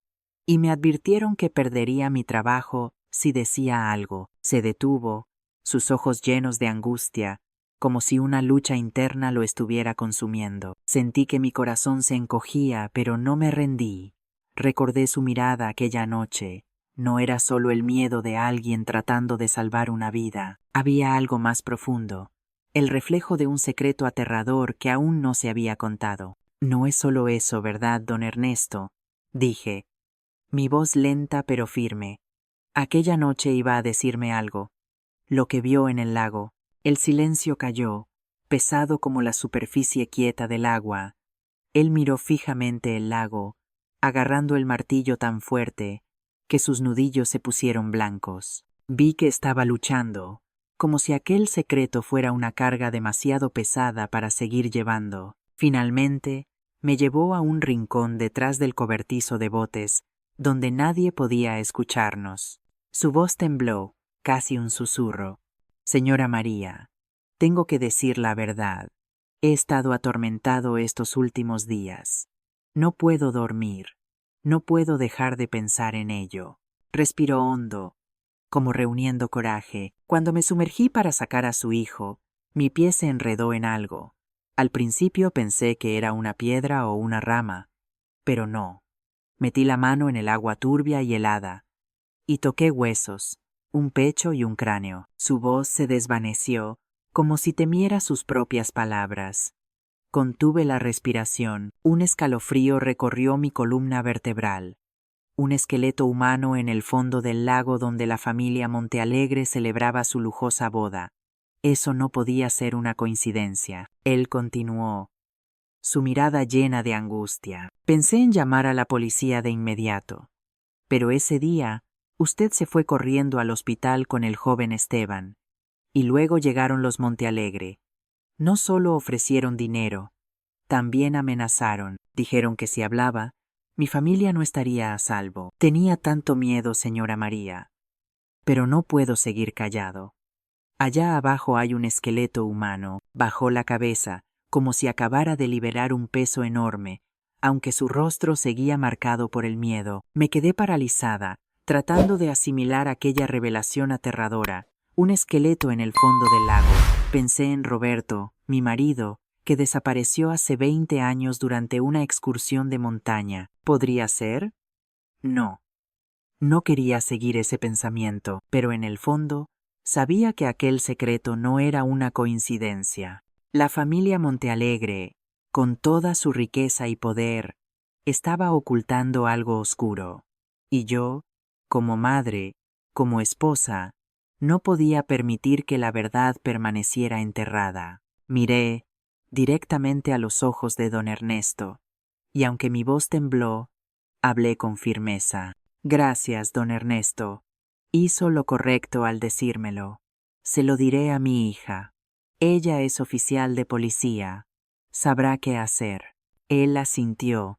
y me advirtieron que perdería mi trabajo si decía algo. Se detuvo, sus ojos llenos de angustia, como si una lucha interna lo estuviera consumiendo. Sentí que mi corazón se encogía, pero no me rendí. Recordé su mirada aquella noche. No era solo el miedo de alguien tratando de salvar una vida. Había algo más profundo, el reflejo de un secreto aterrador que aún no se había contado. No es solo eso, ¿verdad, don Ernesto? Dije, mi voz lenta pero firme. Aquella noche iba a decirme algo. Lo que vio en el lago. El silencio cayó, pesado como la superficie quieta del agua. Él miró fijamente el lago, agarrando el martillo tan fuerte que sus nudillos se pusieron blancos. Vi que estaba luchando, como si aquel secreto fuera una carga demasiado pesada para seguir llevando. Finalmente, me llevó a un rincón detrás del cobertizo de botes, donde nadie podía escucharnos. Su voz tembló, casi un susurro. Señora María, tengo que decir la verdad. He estado atormentado estos últimos días. No puedo dormir. No puedo dejar de pensar en ello. Respiró hondo, como reuniendo coraje. Cuando me sumergí para sacar a su hijo, mi pie se enredó en algo. Al principio pensé que era una piedra o una rama, pero no. Metí la mano en el agua turbia y helada, y toqué huesos, un pecho y un cráneo. Su voz se desvaneció, como si temiera sus propias palabras. Contuve la respiración. Un escalofrío recorrió mi columna vertebral. Un esqueleto humano en el fondo del lago donde la familia Montealegre celebraba su lujosa boda. Eso no podía ser una coincidencia. Él continuó, su mirada llena de angustia. Pensé en llamar a la policía de inmediato. Pero ese día, usted se fue corriendo al hospital con el joven Esteban. Y luego llegaron los Montealegre. No solo ofrecieron dinero, también amenazaron. Dijeron que si hablaba, mi familia no estaría a salvo. Tenía tanto miedo, señora María. Pero no puedo seguir callado. Allá abajo hay un esqueleto humano. Bajó la cabeza, como si acabara de liberar un peso enorme, aunque su rostro seguía marcado por el miedo. Me quedé paralizada, tratando de asimilar aquella revelación aterradora, un esqueleto en el fondo del lago. Pensé en Roberto, mi marido, que desapareció hace 20 años durante una excursión de montaña. ¿Podría ser? No. No quería seguir ese pensamiento, pero en el fondo, sabía que aquel secreto no era una coincidencia. La familia Montealegre, con toda su riqueza y poder, estaba ocultando algo oscuro. Y yo, como madre, como esposa, no podía permitir que la verdad permaneciera enterrada. Miré directamente a los ojos de don Ernesto, y aunque mi voz tembló, hablé con firmeza. Gracias, don Ernesto. Hizo lo correcto al decírmelo. Se lo diré a mi hija. Ella es oficial de policía. Sabrá qué hacer. Él asintió,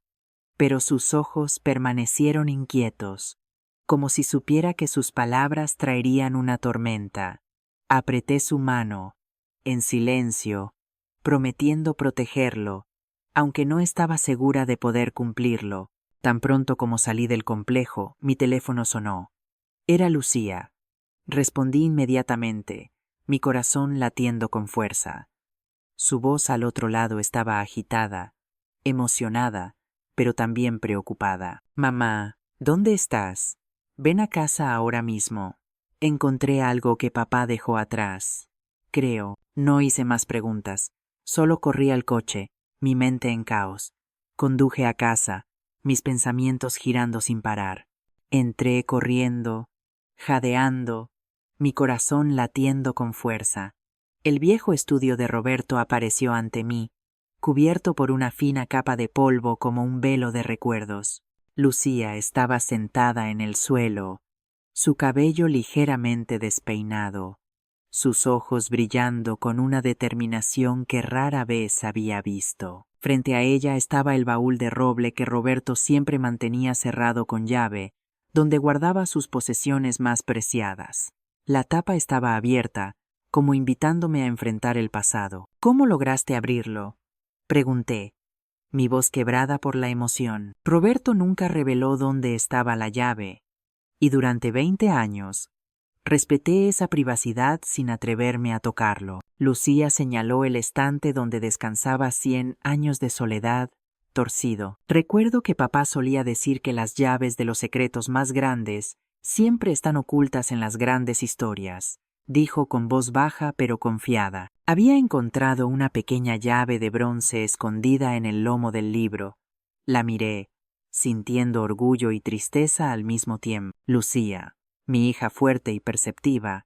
pero sus ojos permanecieron inquietos, como si supiera que sus palabras traerían una tormenta. Apreté su mano, en silencio, prometiendo protegerlo, aunque no estaba segura de poder cumplirlo. Tan pronto como salí del complejo, mi teléfono sonó. Era Lucía. Respondí inmediatamente, mi corazón latiendo con fuerza. Su voz al otro lado estaba agitada, emocionada, pero también preocupada. Mamá, ¿dónde estás? Ven a casa ahora mismo. Encontré algo que papá dejó atrás. Creo. No hice más preguntas. Solo corrí al coche, mi mente en caos. Conduje a casa, mis pensamientos girando sin parar. Entré corriendo, jadeando, mi corazón latiendo con fuerza. El viejo estudio de Roberto apareció ante mí, cubierto por una fina capa de polvo como un velo de recuerdos. Lucía estaba sentada en el suelo, su cabello ligeramente despeinado, sus ojos brillando con una determinación que rara vez había visto. Frente a ella estaba el baúl de roble que Roberto siempre mantenía cerrado con llave, donde guardaba sus posesiones más preciadas. La tapa estaba abierta, como invitándome a enfrentar el pasado. ¿Cómo lograste abrirlo?, pregunté, mi voz quebrada por la emoción. Roberto nunca reveló dónde estaba la llave, y durante 20 años, respeté esa privacidad sin atreverme a tocarlo. Lucía señaló el estante donde descansaba 100 años de soledad, torcido. Recuerdo que papá solía decir que las llaves de los secretos más grandes siempre están ocultas en las grandes historias, dijo con voz baja pero confiada. Había encontrado una pequeña llave de bronce escondida en el lomo del libro. La miré, sintiendo orgullo y tristeza al mismo tiempo. Lucía, mi hija fuerte y perceptiva,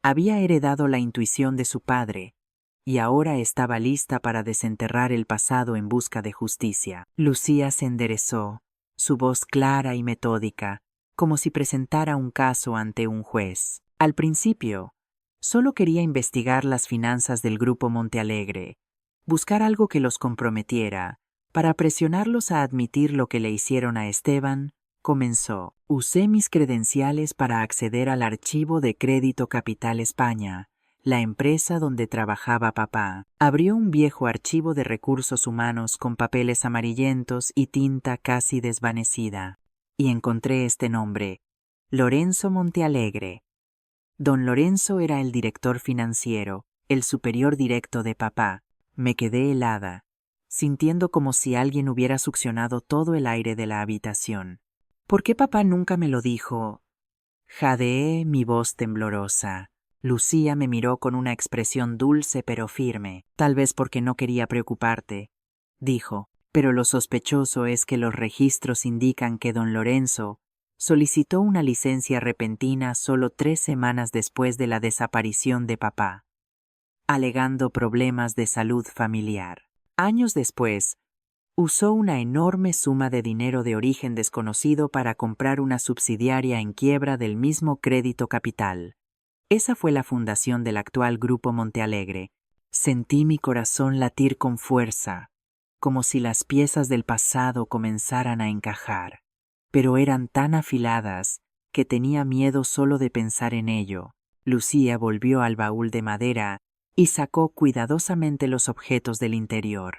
había heredado la intuición de su padre, y ahora estaba lista para desenterrar el pasado en busca de justicia. Lucía se enderezó, su voz clara y metódica, como si presentara un caso ante un juez. Al principio, solo quería investigar las finanzas del grupo Montealegre, buscar algo que los comprometiera, para presionarlos a admitir lo que le hicieron a Esteban. Comenzó. Usé mis credenciales para acceder al archivo de Crédito Capital España, la empresa donde trabajaba papá. Abrió un viejo archivo de recursos humanos con papeles amarillentos y tinta casi desvanecida, y encontré este nombre: Lorenzo Montealegre. Don Lorenzo era el director financiero, el superior directo de papá. Me quedé helada, sintiendo como si alguien hubiera succionado todo el aire de la habitación. ¿Por qué papá nunca me lo dijo? Jadeé, mi voz temblorosa. Lucía me miró con una expresión dulce pero firme. Tal vez porque no quería preocuparte, dijo, pero lo sospechoso es que los registros indican que don Lorenzo solicitó una licencia repentina solo 3 semanas después de la desaparición de papá, alegando problemas de salud familiar. Años después, usó una enorme suma de dinero de origen desconocido para comprar una subsidiaria en quiebra del mismo Crédito Capital. Esa fue la fundación del actual Grupo Montealegre. Sentí mi corazón latir con fuerza, como si las piezas del pasado comenzaran a encajar, pero eran tan afiladas que tenía miedo solo de pensar en ello. Lucía volvió al baúl de madera y sacó cuidadosamente los objetos del interior.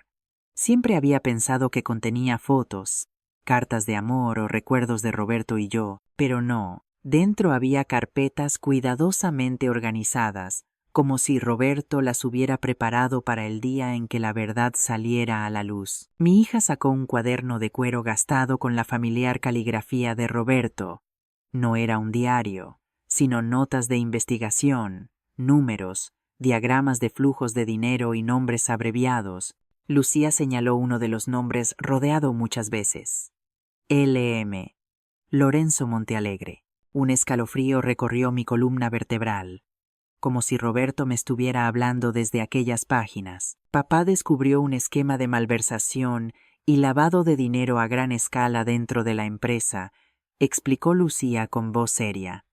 Siempre había pensado que contenía fotos, cartas de amor o recuerdos de Roberto y yo, pero no. Dentro había carpetas cuidadosamente organizadas, como si Roberto las hubiera preparado para el día en que la verdad saliera a la luz. Mi hija sacó un cuaderno de cuero gastado con la familiar caligrafía de Roberto. No era un diario, sino notas de investigación, números, diagramas de flujos de dinero y nombres abreviados. Lucía señaló uno de los nombres rodeado muchas veces. L.M. Lorenzo Montealegre. Un escalofrío recorrió mi columna vertebral, como si Roberto me estuviera hablando desde aquellas páginas. Papá descubrió un esquema de malversación y lavado de dinero a gran escala dentro de la empresa, explicó Lucía con voz seria.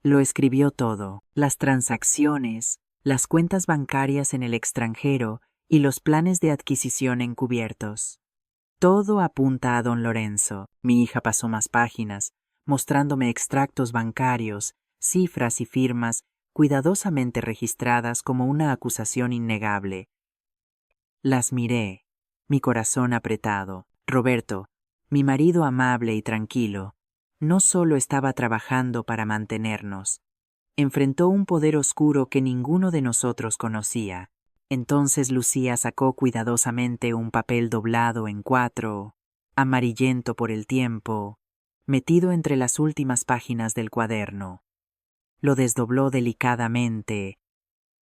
Lo escribió todo, las transacciones, las cuentas bancarias en el extranjero y los planes de adquisición encubiertos. Todo apunta a don Lorenzo. Mi hija pasó más páginas, mostrándome extractos bancarios, cifras y firmas cuidadosamente registradas como una acusación innegable. Las miré, mi corazón apretado. Roberto, mi marido amable y tranquilo, no solo estaba trabajando para mantenernos, enfrentó un poder oscuro que ninguno de nosotros conocía. Entonces Lucía sacó cuidadosamente un papel doblado en 4, amarillento por el tiempo, metido entre las últimas páginas del cuaderno. Lo desdobló delicadamente,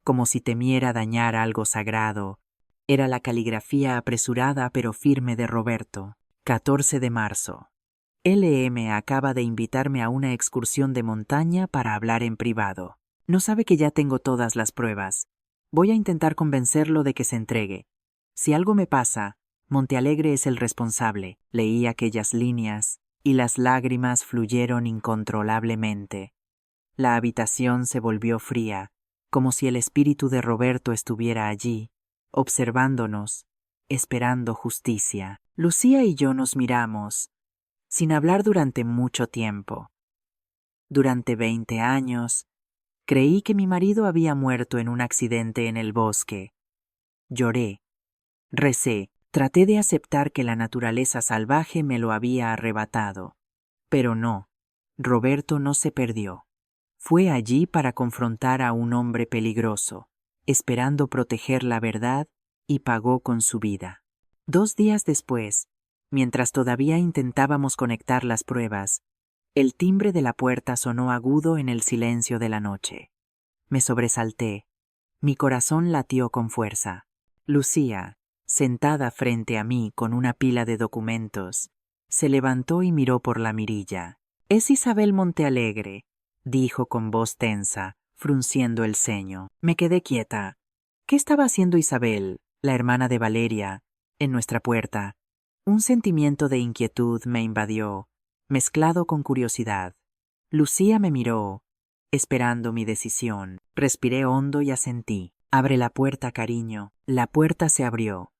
como si temiera dañar algo sagrado. Era la caligrafía apresurada pero firme de Roberto. 14 de marzo. L.M. acaba de invitarme a una excursión de montaña para hablar en privado. No sabe que ya tengo todas las pruebas. Voy a intentar convencerlo de que se entregue. Si algo me pasa, Montealegre es el responsable. Leí aquellas líneas y las lágrimas fluyeron incontrolablemente. La habitación se volvió fría, como si el espíritu de Roberto estuviera allí, observándonos, esperando justicia. Lucía y yo nos miramos, sin hablar durante mucho tiempo. Durante 20 años, creí que mi marido había muerto en un accidente en el bosque. Lloré, recé, traté de aceptar que la naturaleza salvaje me lo había arrebatado. Pero no, Roberto no se perdió. Fue allí para confrontar a un hombre peligroso, esperando proteger la verdad, y pagó con su vida. 2 días después, mientras todavía intentábamos conectar las pruebas, el timbre de la puerta sonó agudo en el silencio de la noche. Me sobresalté. Mi corazón latió con fuerza. Lucía, sentada frente a mí con una pila de documentos, se levantó y miró por la mirilla. «Es Isabel Montealegre», dijo con voz tensa, frunciendo el ceño. Me quedé quieta. ¿Qué estaba haciendo Isabel, la hermana de Valeria, en nuestra puerta? Un sentimiento de inquietud me invadió, mezclado con curiosidad. Lucía me miró, esperando mi decisión. Respiré hondo y asentí. «Abre la puerta, cariño». La puerta se abrió,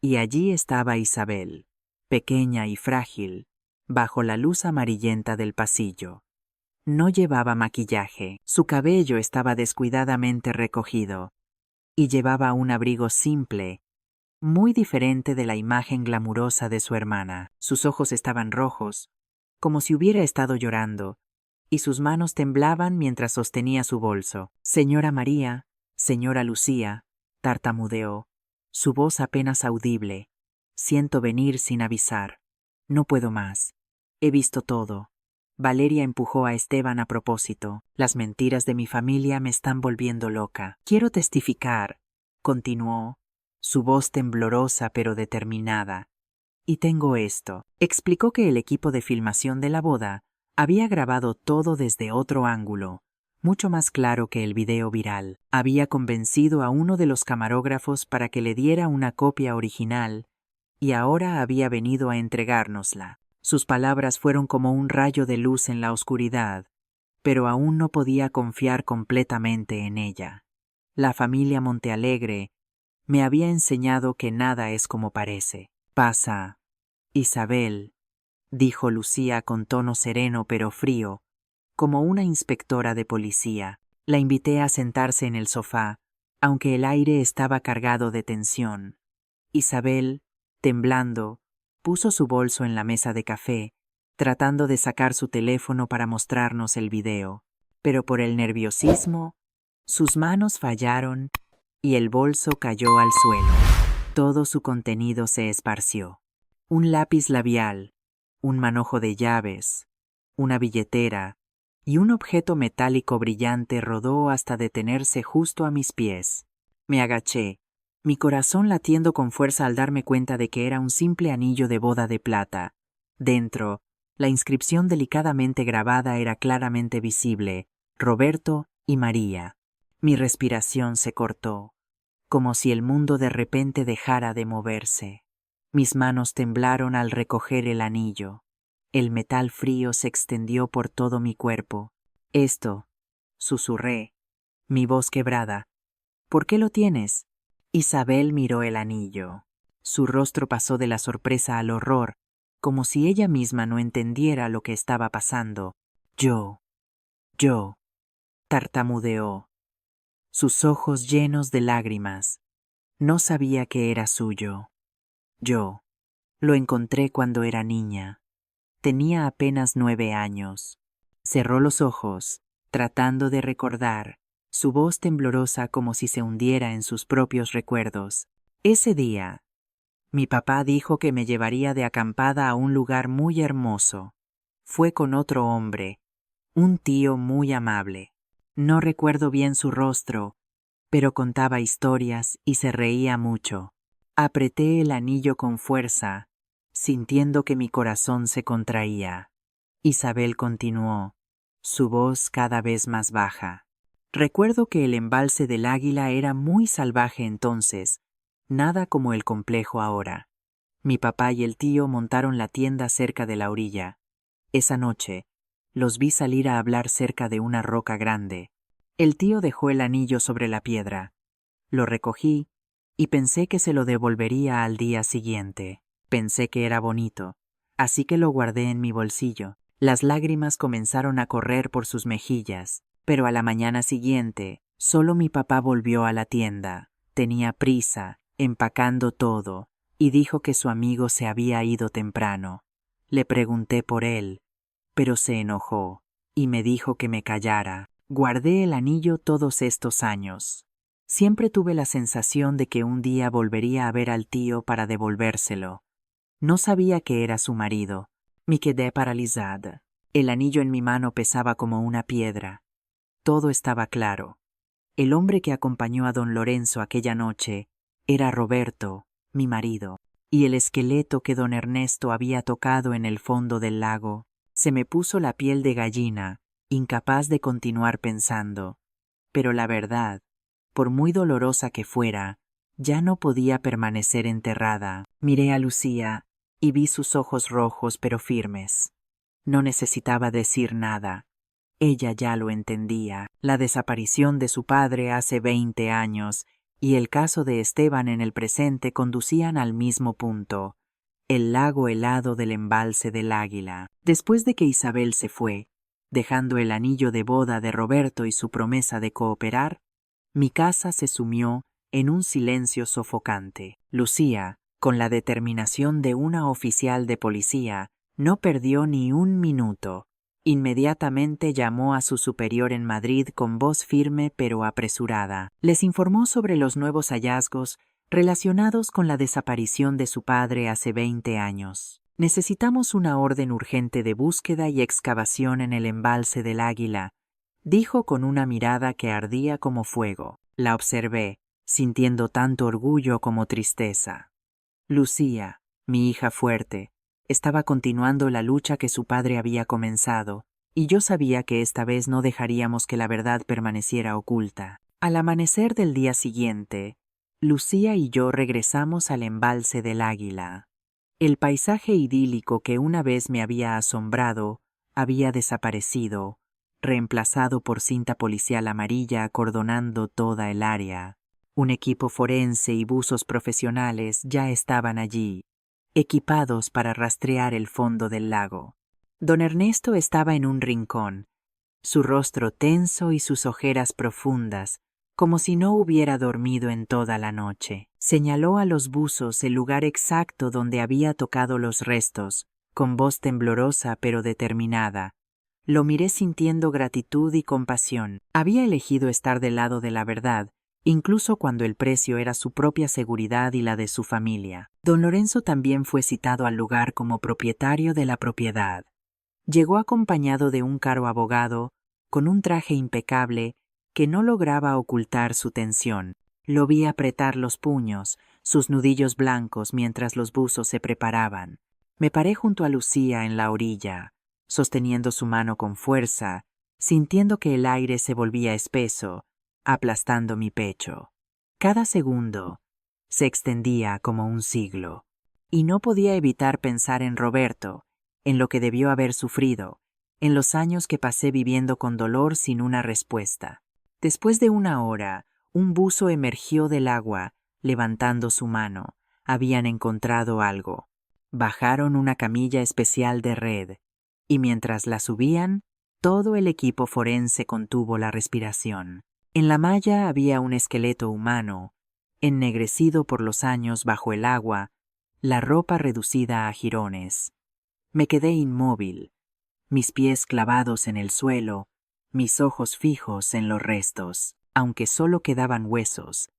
y allí estaba Isabel, pequeña y frágil, bajo la luz amarillenta del pasillo. No llevaba maquillaje, su cabello estaba descuidadamente recogido, y llevaba un abrigo simple, muy diferente de la imagen glamurosa de su hermana. Sus ojos estaban rojos, como si hubiera estado llorando, y sus manos temblaban mientras sostenía su bolso. «Señora María, señora Lucía», tartamudeó, su voz apenas audible. «Siento venir sin avisar. No puedo más. He visto todo. Valeria empujó a Esteban a propósito. Las mentiras de mi familia me están volviendo loca. Quiero testificar», continuó, su voz temblorosa pero determinada. «Y tengo esto». Explicó que el equipo de filmación de la boda había grabado todo desde otro ángulo, mucho más claro que el video viral. Había convencido a uno de los camarógrafos para que le diera una copia original, y ahora había venido a entregárnosla. Sus palabras fueron como un rayo de luz en la oscuridad, pero aún no podía confiar completamente en ella. La familia Montealegre me había enseñado que nada es como parece. «Pasa, Isabel», dijo Lucía con tono sereno pero frío, como una inspectora de policía. La invité a sentarse en el sofá, aunque el aire estaba cargado de tensión. Isabel, temblando, puso su bolso en la mesa de café, tratando de sacar su teléfono para mostrarnos el video, pero por el nerviosismo, sus manos fallaron y el bolso cayó al suelo. Todo su contenido se esparció. Un lápiz labial, un manojo de llaves, una billetera y un objeto metálico brillante rodó hasta detenerse justo a mis pies. Me agaché, mi corazón latiendo con fuerza al darme cuenta de que era un simple anillo de boda de plata. Dentro, la inscripción delicadamente grabada era claramente visible: Roberto y María. Mi respiración se cortó, como si el mundo de repente dejara de moverse. Mis manos temblaron al recoger el anillo. El metal frío se extendió por todo mi cuerpo. Esto, susurré, mi voz quebrada. ¿Por qué lo tienes? Isabel miró el anillo. Su rostro pasó de la sorpresa al horror, como si ella misma no entendiera lo que estaba pasando. Yo, tartamudeó, sus ojos llenos de lágrimas. No sabía que era suyo. Yo, lo encontré cuando era niña. Tenía apenas 9 años. Cerró los ojos, tratando de recordar, su voz temblorosa como si se hundiera en sus propios recuerdos. Ese día, mi papá dijo que me llevaría de acampada a un lugar muy hermoso. Fue con otro hombre, un tío muy amable. No recuerdo bien su rostro, pero contaba historias y se reía mucho. Apreté el anillo con fuerza, sintiendo que mi corazón se contraía. Isabel continuó, su voz cada vez más baja. Recuerdo que el embalse del Águila era muy salvaje entonces, nada como el complejo ahora. Mi papá y el tío montaron la tienda cerca de la orilla. Esa noche, los vi salir a hablar cerca de una roca grande. El tío dejó el anillo sobre la piedra. Lo recogí y pensé que se lo devolvería al día siguiente. Pensé que era bonito, así que lo guardé en mi bolsillo. Las lágrimas comenzaron a correr por sus mejillas, pero a la mañana siguiente, solo mi papá volvió a la tienda. Tenía prisa, empacando todo, y dijo que su amigo se había ido temprano. Le pregunté por él, pero se enojó, y me dijo que me callara. Guardé el anillo todos estos años. Siempre tuve la sensación de que un día volvería a ver al tío para devolvérselo. No sabía que era su marido. Me quedé paralizada. El anillo en mi mano pesaba como una piedra. Todo estaba claro. El hombre que acompañó a don Lorenzo aquella noche era Roberto, mi marido, y el esqueleto que don Ernesto había tocado en el fondo del lago. Se me puso la piel de gallina, incapaz de continuar pensando. Pero la verdad, por muy dolorosa que fuera, ya no podía permanecer enterrada. Miré a Lucía y vi sus ojos rojos pero firmes. No necesitaba decir nada. Ella ya lo entendía. La desaparición de su padre hace 20 años y el caso de Esteban en el presente conducían al mismo punto: el lago helado del embalse del Águila. Después de que Isabel se fue, dejando el anillo de boda de Roberto y su promesa de cooperar, mi casa se sumió en un silencio sofocante. Lucía, con la determinación de una oficial de policía, no perdió ni un minuto. Inmediatamente llamó a su superior en Madrid con voz firme pero apresurada. Les informó sobre los nuevos hallazgos relacionados con la desaparición de su padre hace 20 años. Necesitamos una orden urgente de búsqueda y excavación en el embalse del Águila, dijo con una mirada que ardía como fuego. La observé, sintiendo tanto orgullo como tristeza. Lucía, mi hija fuerte, estaba continuando la lucha que su padre había comenzado, y yo sabía que esta vez no dejaríamos que la verdad permaneciera oculta. Al amanecer del día siguiente, Lucía y yo regresamos al embalse del Águila. El paisaje idílico que una vez me había asombrado había desaparecido, reemplazado por cinta policial amarilla acordonando toda el área. Un equipo forense y buzos profesionales ya estaban allí, equipados para rastrear el fondo del lago. Don Ernesto estaba en un rincón, su rostro tenso y sus ojeras profundas, como si no hubiera dormido en toda la noche. Señaló a los buzos el lugar exacto donde había tocado los restos, con voz temblorosa pero determinada. Lo miré sintiendo gratitud y compasión. Había elegido estar del lado de la verdad, incluso cuando el precio era su propia seguridad y la de su familia. Don Lorenzo también fue citado al lugar como propietario de la propiedad. Llegó acompañado de un caro abogado, con un traje impecable que no lograba ocultar su tensión. Lo vi apretar los puños, sus nudillos blancos mientras los buzos se preparaban. Me paré junto a Lucía en la orilla, sosteniendo su mano con fuerza, sintiendo que el aire se volvía espeso, aplastando mi pecho. Cada segundo se extendía como un siglo, y no podía evitar pensar en Roberto, en lo que debió haber sufrido, en los años que pasé viviendo con dolor sin una respuesta. Después de una hora, un buzo emergió del agua, levantando su mano. Habían encontrado algo. Bajaron una camilla especial de red, y mientras la subían, todo el equipo forense contuvo la respiración. En la malla había un esqueleto humano, ennegrecido por los años bajo el agua, la ropa reducida a jirones. Me quedé inmóvil, mis pies clavados en el suelo, mis ojos fijos en los restos. Aunque solo quedaban huesos,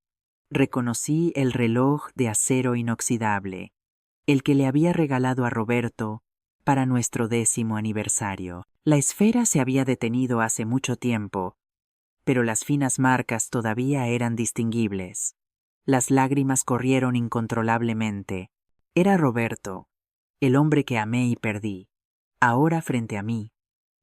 reconocí el reloj de acero inoxidable, el que le había regalado a Roberto para nuestro 10º aniversario. La esfera se había detenido hace mucho tiempo, pero las finas marcas todavía eran distinguibles. Las lágrimas corrieron incontrolablemente. Era Roberto, el hombre que amé y perdí, ahora frente a mí,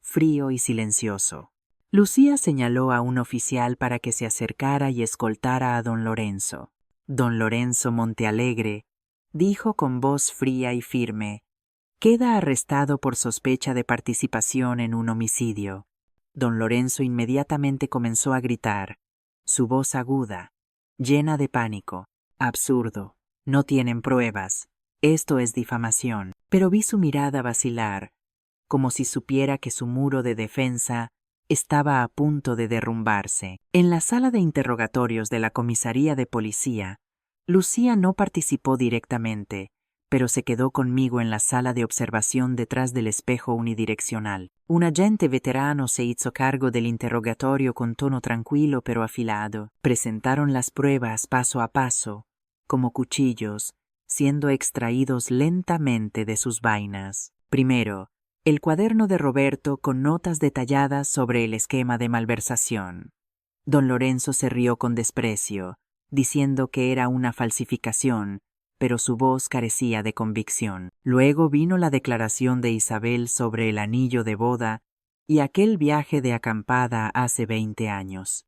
frío y silencioso. Lucía señaló a un oficial para que se acercara y escoltara a don Lorenzo. Don Lorenzo Montealegre dijo con voz fría y firme: «Queda arrestado por sospecha de participación en un homicidio». Don Lorenzo inmediatamente comenzó a gritar, su voz aguda, llena de pánico: «Absurdo, no tienen pruebas, esto es difamación». Pero vi su mirada vacilar, como si supiera que su muro de defensa estaba a punto de derrumbarse. En la sala de interrogatorios de la comisaría de policía, Lucía no participó directamente, pero se quedó conmigo en la sala de observación detrás del espejo unidireccional. Un agente veterano se hizo cargo del interrogatorio con tono tranquilo pero afilado. Presentaron las pruebas paso a paso, como cuchillos, siendo extraídos lentamente de sus vainas. Primero, el cuaderno de Roberto con notas detalladas sobre el esquema de malversación. Don Lorenzo se rió con desprecio, diciendo que era una falsificación, pero su voz carecía de convicción. Luego vino la declaración de Isabel sobre el anillo de boda y aquel viaje de acampada hace 20 años.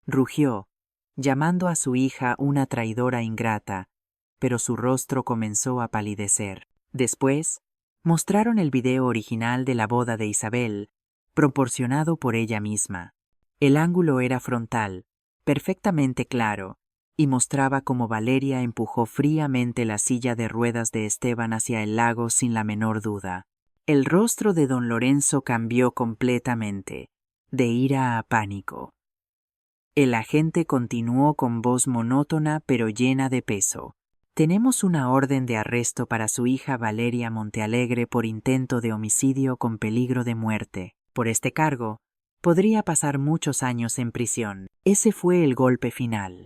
Rugió, llamando a su hija una traidora ingrata, pero su rostro comenzó a palidecer. Después, mostraron el video original de la boda de Isabel, proporcionado por ella misma. El ángulo era frontal, perfectamente claro, y mostraba cómo Valeria empujó fríamente la silla de ruedas de Esteban hacia el lago sin la menor duda. El rostro de don Lorenzo cambió completamente, de ira a pánico. El agente continuó con voz monótona pero llena de peso. «Tenemos una orden de arresto para su hija Valeria Montealegre por intento de homicidio con peligro de muerte. Por este cargo, podría pasar muchos años en prisión». Ese fue el golpe final.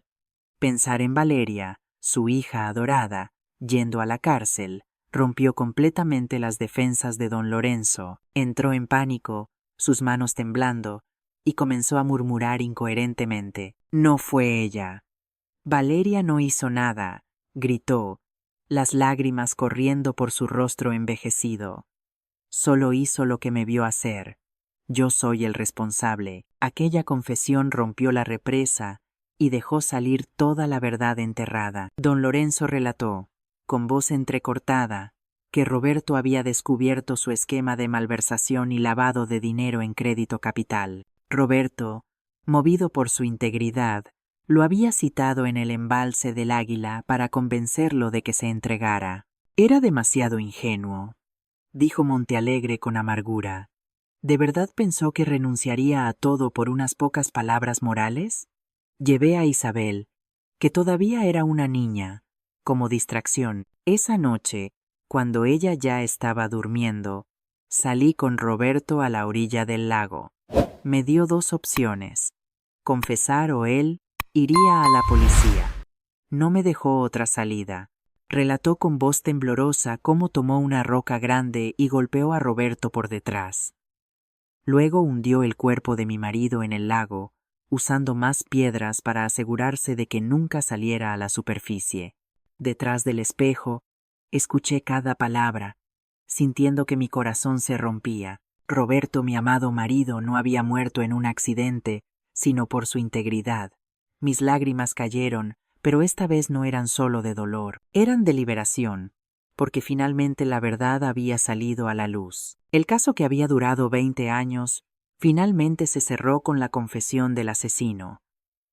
Pensar en Valeria, su hija adorada, yendo a la cárcel, rompió completamente las defensas de don Lorenzo. Entró en pánico, sus manos temblando, y comenzó a murmurar incoherentemente: «No fue ella. Valeria no hizo nada», gritó, las lágrimas corriendo por su rostro envejecido. «Solo hizo lo que me vio hacer. Yo soy el responsable». Aquella confesión rompió la represa y dejó salir toda la verdad enterrada. Don Lorenzo relató, con voz entrecortada, que Roberto había descubierto su esquema de malversación y lavado de dinero en crédito capital. Roberto, movido por su integridad, lo había citado en el embalse del Águila para convencerlo de que se entregara. «Era demasiado ingenuo», dijo Montealegre con amargura. «¿De verdad pensó que renunciaría a todo por unas pocas palabras morales? Llevé a Isabel, que todavía era una niña, como distracción. Esa noche, cuando ella ya estaba durmiendo, salí con Roberto a la orilla del lago. Me dio dos opciones: confesar o él iría a la policía. No me dejó otra salida. Relató con voz temblorosa cómo tomó una roca grande y golpeó a Roberto por detrás. Luego hundió el cuerpo de mi marido en el lago, usando más piedras para asegurarse de que nunca saliera a la superficie. Detrás del espejo, escuché cada palabra, sintiendo que mi corazón se rompía. Roberto, mi amado marido, no había muerto en un accidente, sino por su integridad. Mis lágrimas cayeron, pero esta vez no eran solo de dolor, eran de liberación, porque finalmente la verdad había salido a la luz. El caso, que había durado 20 años, finalmente se cerró con la confesión del asesino.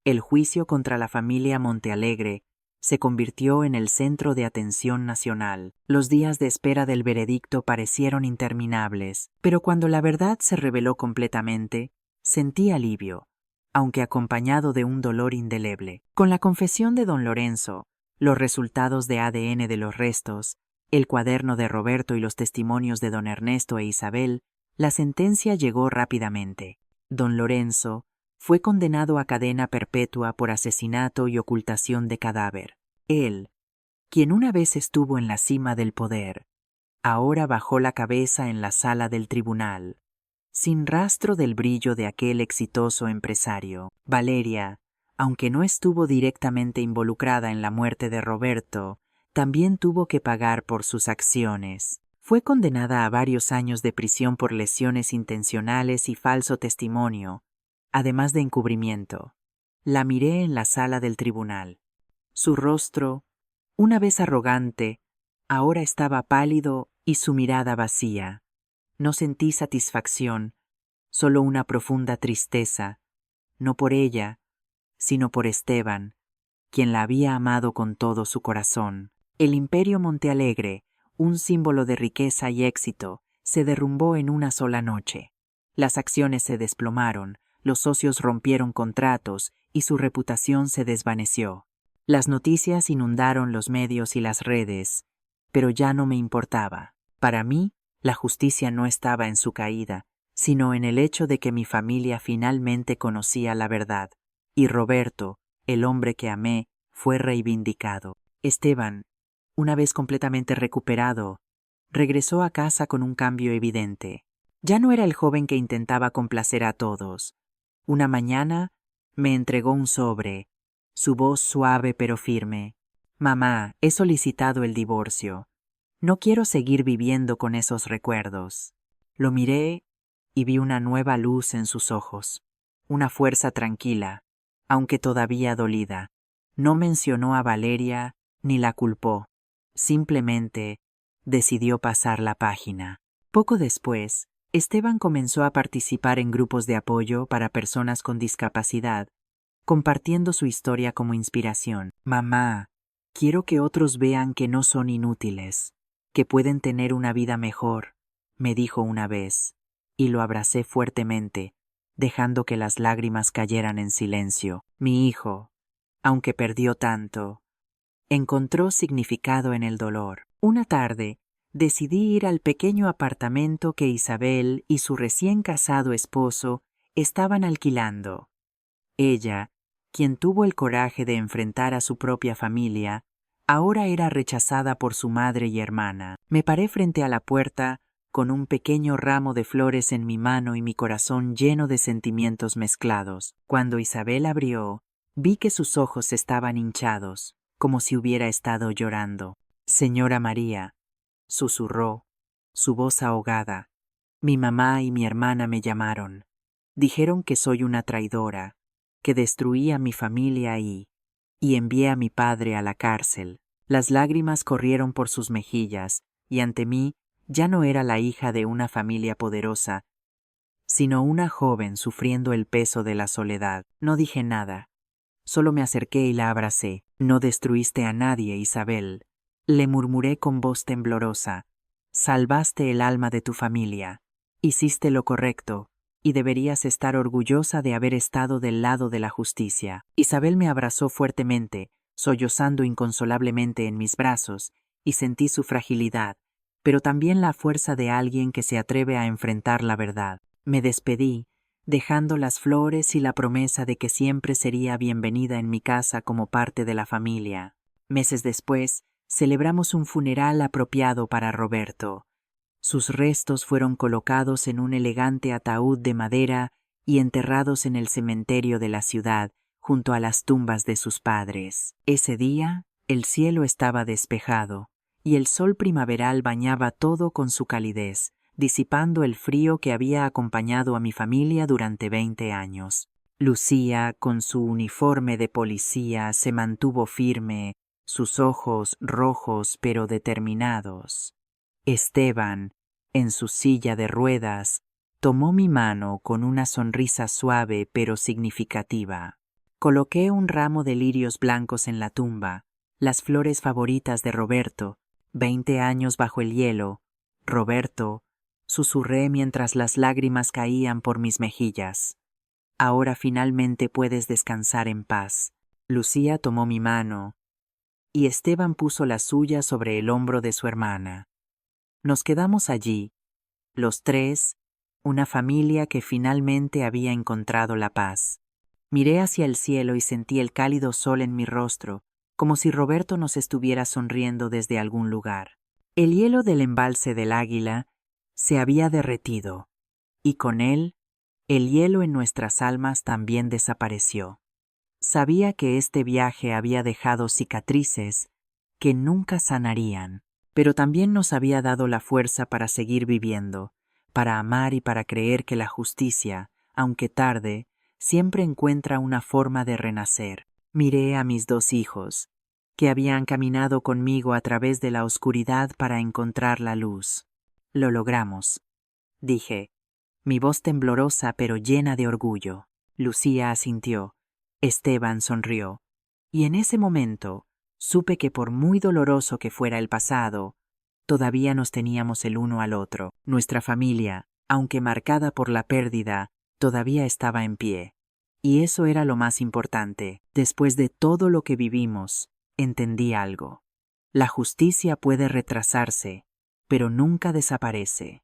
El juicio contra la familia Montealegre se convirtió en el centro de atención nacional. Los días de espera del veredicto parecieron interminables, pero cuando la verdad se reveló completamente, sentí alivio, aunque acompañado de un dolor indeleble. Con la confesión de don Lorenzo, los resultados de ADN de los restos, el cuaderno de Roberto y los testimonios de don Ernesto e Isabel, la sentencia llegó rápidamente. Don Lorenzo fue condenado a cadena perpetua por asesinato y ocultación de cadáver. Él, quien una vez estuvo en la cima del poder, ahora bajó la cabeza en la sala del tribunal, sin rastro del brillo de aquel exitoso empresario. Valeria, aunque no estuvo directamente involucrada en la muerte de Roberto, también tuvo que pagar por sus acciones. Fue condenada a varios años de prisión por lesiones intencionales y falso testimonio, además de encubrimiento. La miré en la sala del tribunal. Su rostro, una vez arrogante, ahora estaba pálido y su mirada vacía. No sentí satisfacción, solo una profunda tristeza, no por ella, sino por Esteban, quien la había amado con todo su corazón. El imperio Montealegre, un símbolo de riqueza y éxito, se derrumbó en una sola noche. Las acciones se desplomaron, los socios rompieron contratos y su reputación se desvaneció. Las noticias inundaron los medios y las redes, pero ya no me importaba. Para mí, la justicia no estaba en su caída, sino en el hecho de que mi familia finalmente conocía la verdad, y Roberto, el hombre que amé, fue reivindicado. Esteban, una vez completamente recuperado, regresó a casa con un cambio evidente. Ya no era el joven que intentaba complacer a todos. Una mañana me entregó un sobre, su voz suave pero firme. «Mamá, he solicitado el divorcio. No quiero seguir viviendo con esos recuerdos». Lo miré y vi una nueva luz en sus ojos, una fuerza tranquila, aunque todavía dolida. No mencionó a Valeria ni la culpó. Simplemente decidió pasar la página. Poco después, Esteban comenzó a participar en grupos de apoyo para personas con discapacidad, compartiendo su historia como inspiración. «Mamá, quiero que otros vean que no son inútiles, que pueden tener una vida mejor», me dijo una vez, y lo abracé fuertemente, dejando que las lágrimas cayeran en silencio. Mi hijo, aunque perdió tanto, encontró significado en el dolor. Una tarde, decidí ir al pequeño apartamento que Isabel y su recién casado esposo estaban alquilando. Ella, quien tuvo el coraje de enfrentar a su propia familia, ahora era rechazada por su madre y hermana. Me paré frente a la puerta, con un pequeño ramo de flores en mi mano y mi corazón lleno de sentimientos mezclados. Cuando Isabel abrió, vi que sus ojos estaban hinchados, como si hubiera estado llorando. «Señora María», susurró, su voz ahogada. «Mi mamá y mi hermana me llamaron. Dijeron que soy una traidora, que destruí a mi familia y envié a mi padre a la cárcel». Las lágrimas corrieron por sus mejillas, y ante mí ya no era la hija de una familia poderosa, sino una joven sufriendo el peso de la soledad. No dije nada, solo me acerqué y la abracé. «No destruiste a nadie, Isabel», le murmuré con voz temblorosa. «Salvaste el alma de tu familia. Hiciste lo correcto, y deberías estar orgullosa de haber estado del lado de la justicia. Isabel me abrazó fuertemente, sollozando inconsolablemente en mis brazos, y sentí su fragilidad, pero también la fuerza de alguien que se atreve a enfrentar la verdad. Me despedí, dejando las flores y la promesa de que siempre sería bienvenida en mi casa como parte de la familia. Meses después, celebramos un funeral apropiado para Roberto. Sus restos fueron colocados en un elegante ataúd de madera y enterrados en el cementerio de la ciudad, junto a las tumbas de sus padres. Ese día, el cielo estaba despejado, y el sol primaveral bañaba todo con su calidez, disipando el frío que había acompañado a mi familia durante 20 años. Lucía, con su uniforme de policía, se mantuvo firme, sus ojos rojos pero determinados. Esteban, en su silla de ruedas, tomó mi mano con una sonrisa suave pero significativa. Coloqué un ramo de lirios blancos en la tumba, las flores favoritas de Roberto, 20 años bajo el hielo. Roberto, susurré mientras las lágrimas caían por mis mejillas. Ahora finalmente puedes descansar en paz. Lucía tomó mi mano, y Esteban puso la suya sobre el hombro de su hermana. Nos quedamos allí, los tres, una familia que finalmente había encontrado la paz. Miré hacia el cielo y sentí el cálido sol en mi rostro, como si Roberto nos estuviera sonriendo desde algún lugar. El hielo del embalse del Águila se había derretido, y con él, el hielo en nuestras almas también desapareció. Sabía que este viaje había dejado cicatrices que nunca sanarían, pero también nos había dado la fuerza para seguir viviendo, para amar y para creer que la justicia, aunque tarde, siempre encuentra una forma de renacer. Miré a mis 2 hijos, que habían caminado conmigo a través de la oscuridad para encontrar la luz. Lo logramos, dije, mi voz temblorosa pero llena de orgullo. Lucía asintió, Esteban sonrió, y en ese momento supe que por muy doloroso que fuera el pasado, todavía nos teníamos el uno al otro. Nuestra familia, aunque marcada por la pérdida, todavía estaba en pie. Y eso era lo más importante. Después de todo lo que vivimos, entendí algo. La justicia puede retrasarse, pero nunca desaparece.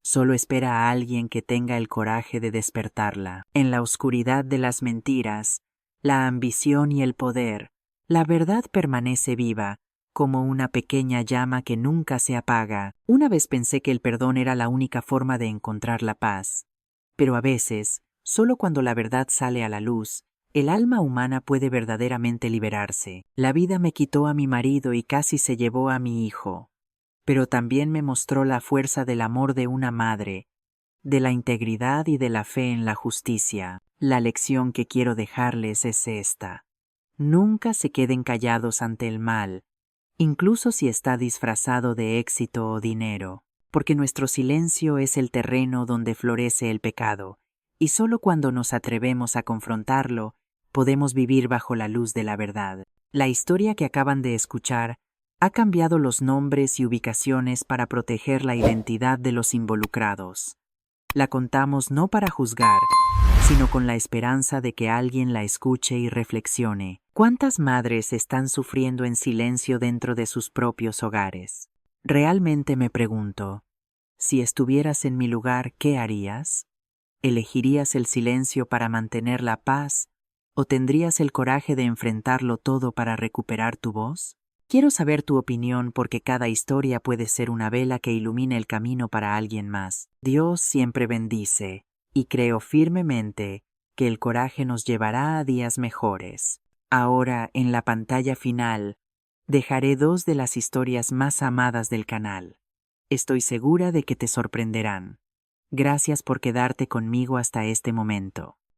Solo espera a alguien que tenga el coraje de despertarla. En la oscuridad de las mentiras, la ambición y el poder, la verdad permanece viva, como una pequeña llama que nunca se apaga. Una vez pensé que el perdón era la única forma de encontrar la paz. Pero a veces, solo cuando la verdad sale a la luz, el alma humana puede verdaderamente liberarse. La vida me quitó a mi marido y casi se llevó a mi hijo, pero también me mostró la fuerza del amor de una madre, de la integridad y de la fe en la justicia. La lección que quiero dejarles es esta: nunca se queden callados ante el mal, incluso si está disfrazado de éxito o dinero, porque nuestro silencio es el terreno donde florece el pecado, y solo cuando nos atrevemos a confrontarlo, podemos vivir bajo la luz de la verdad. La historia que acaban de escuchar ha cambiado los nombres y ubicaciones para proteger la identidad de los involucrados. La contamos no para juzgar, sino con la esperanza de que alguien la escuche y reflexione. ¿Cuántas madres están sufriendo en silencio dentro de sus propios hogares? Realmente me pregunto, si estuvieras en mi lugar, ¿qué harías? ¿Elegirías el silencio para mantener la paz o tendrías el coraje de enfrentarlo todo para recuperar tu voz? Quiero saber tu opinión porque cada historia puede ser una vela que ilumine el camino para alguien más. Dios siempre bendice, y creo firmemente que el coraje nos llevará a días mejores. Ahora, en la pantalla final, dejaré 2 de las historias más amadas del canal. Estoy segura de que te sorprenderán. Gracias por quedarte conmigo hasta este momento.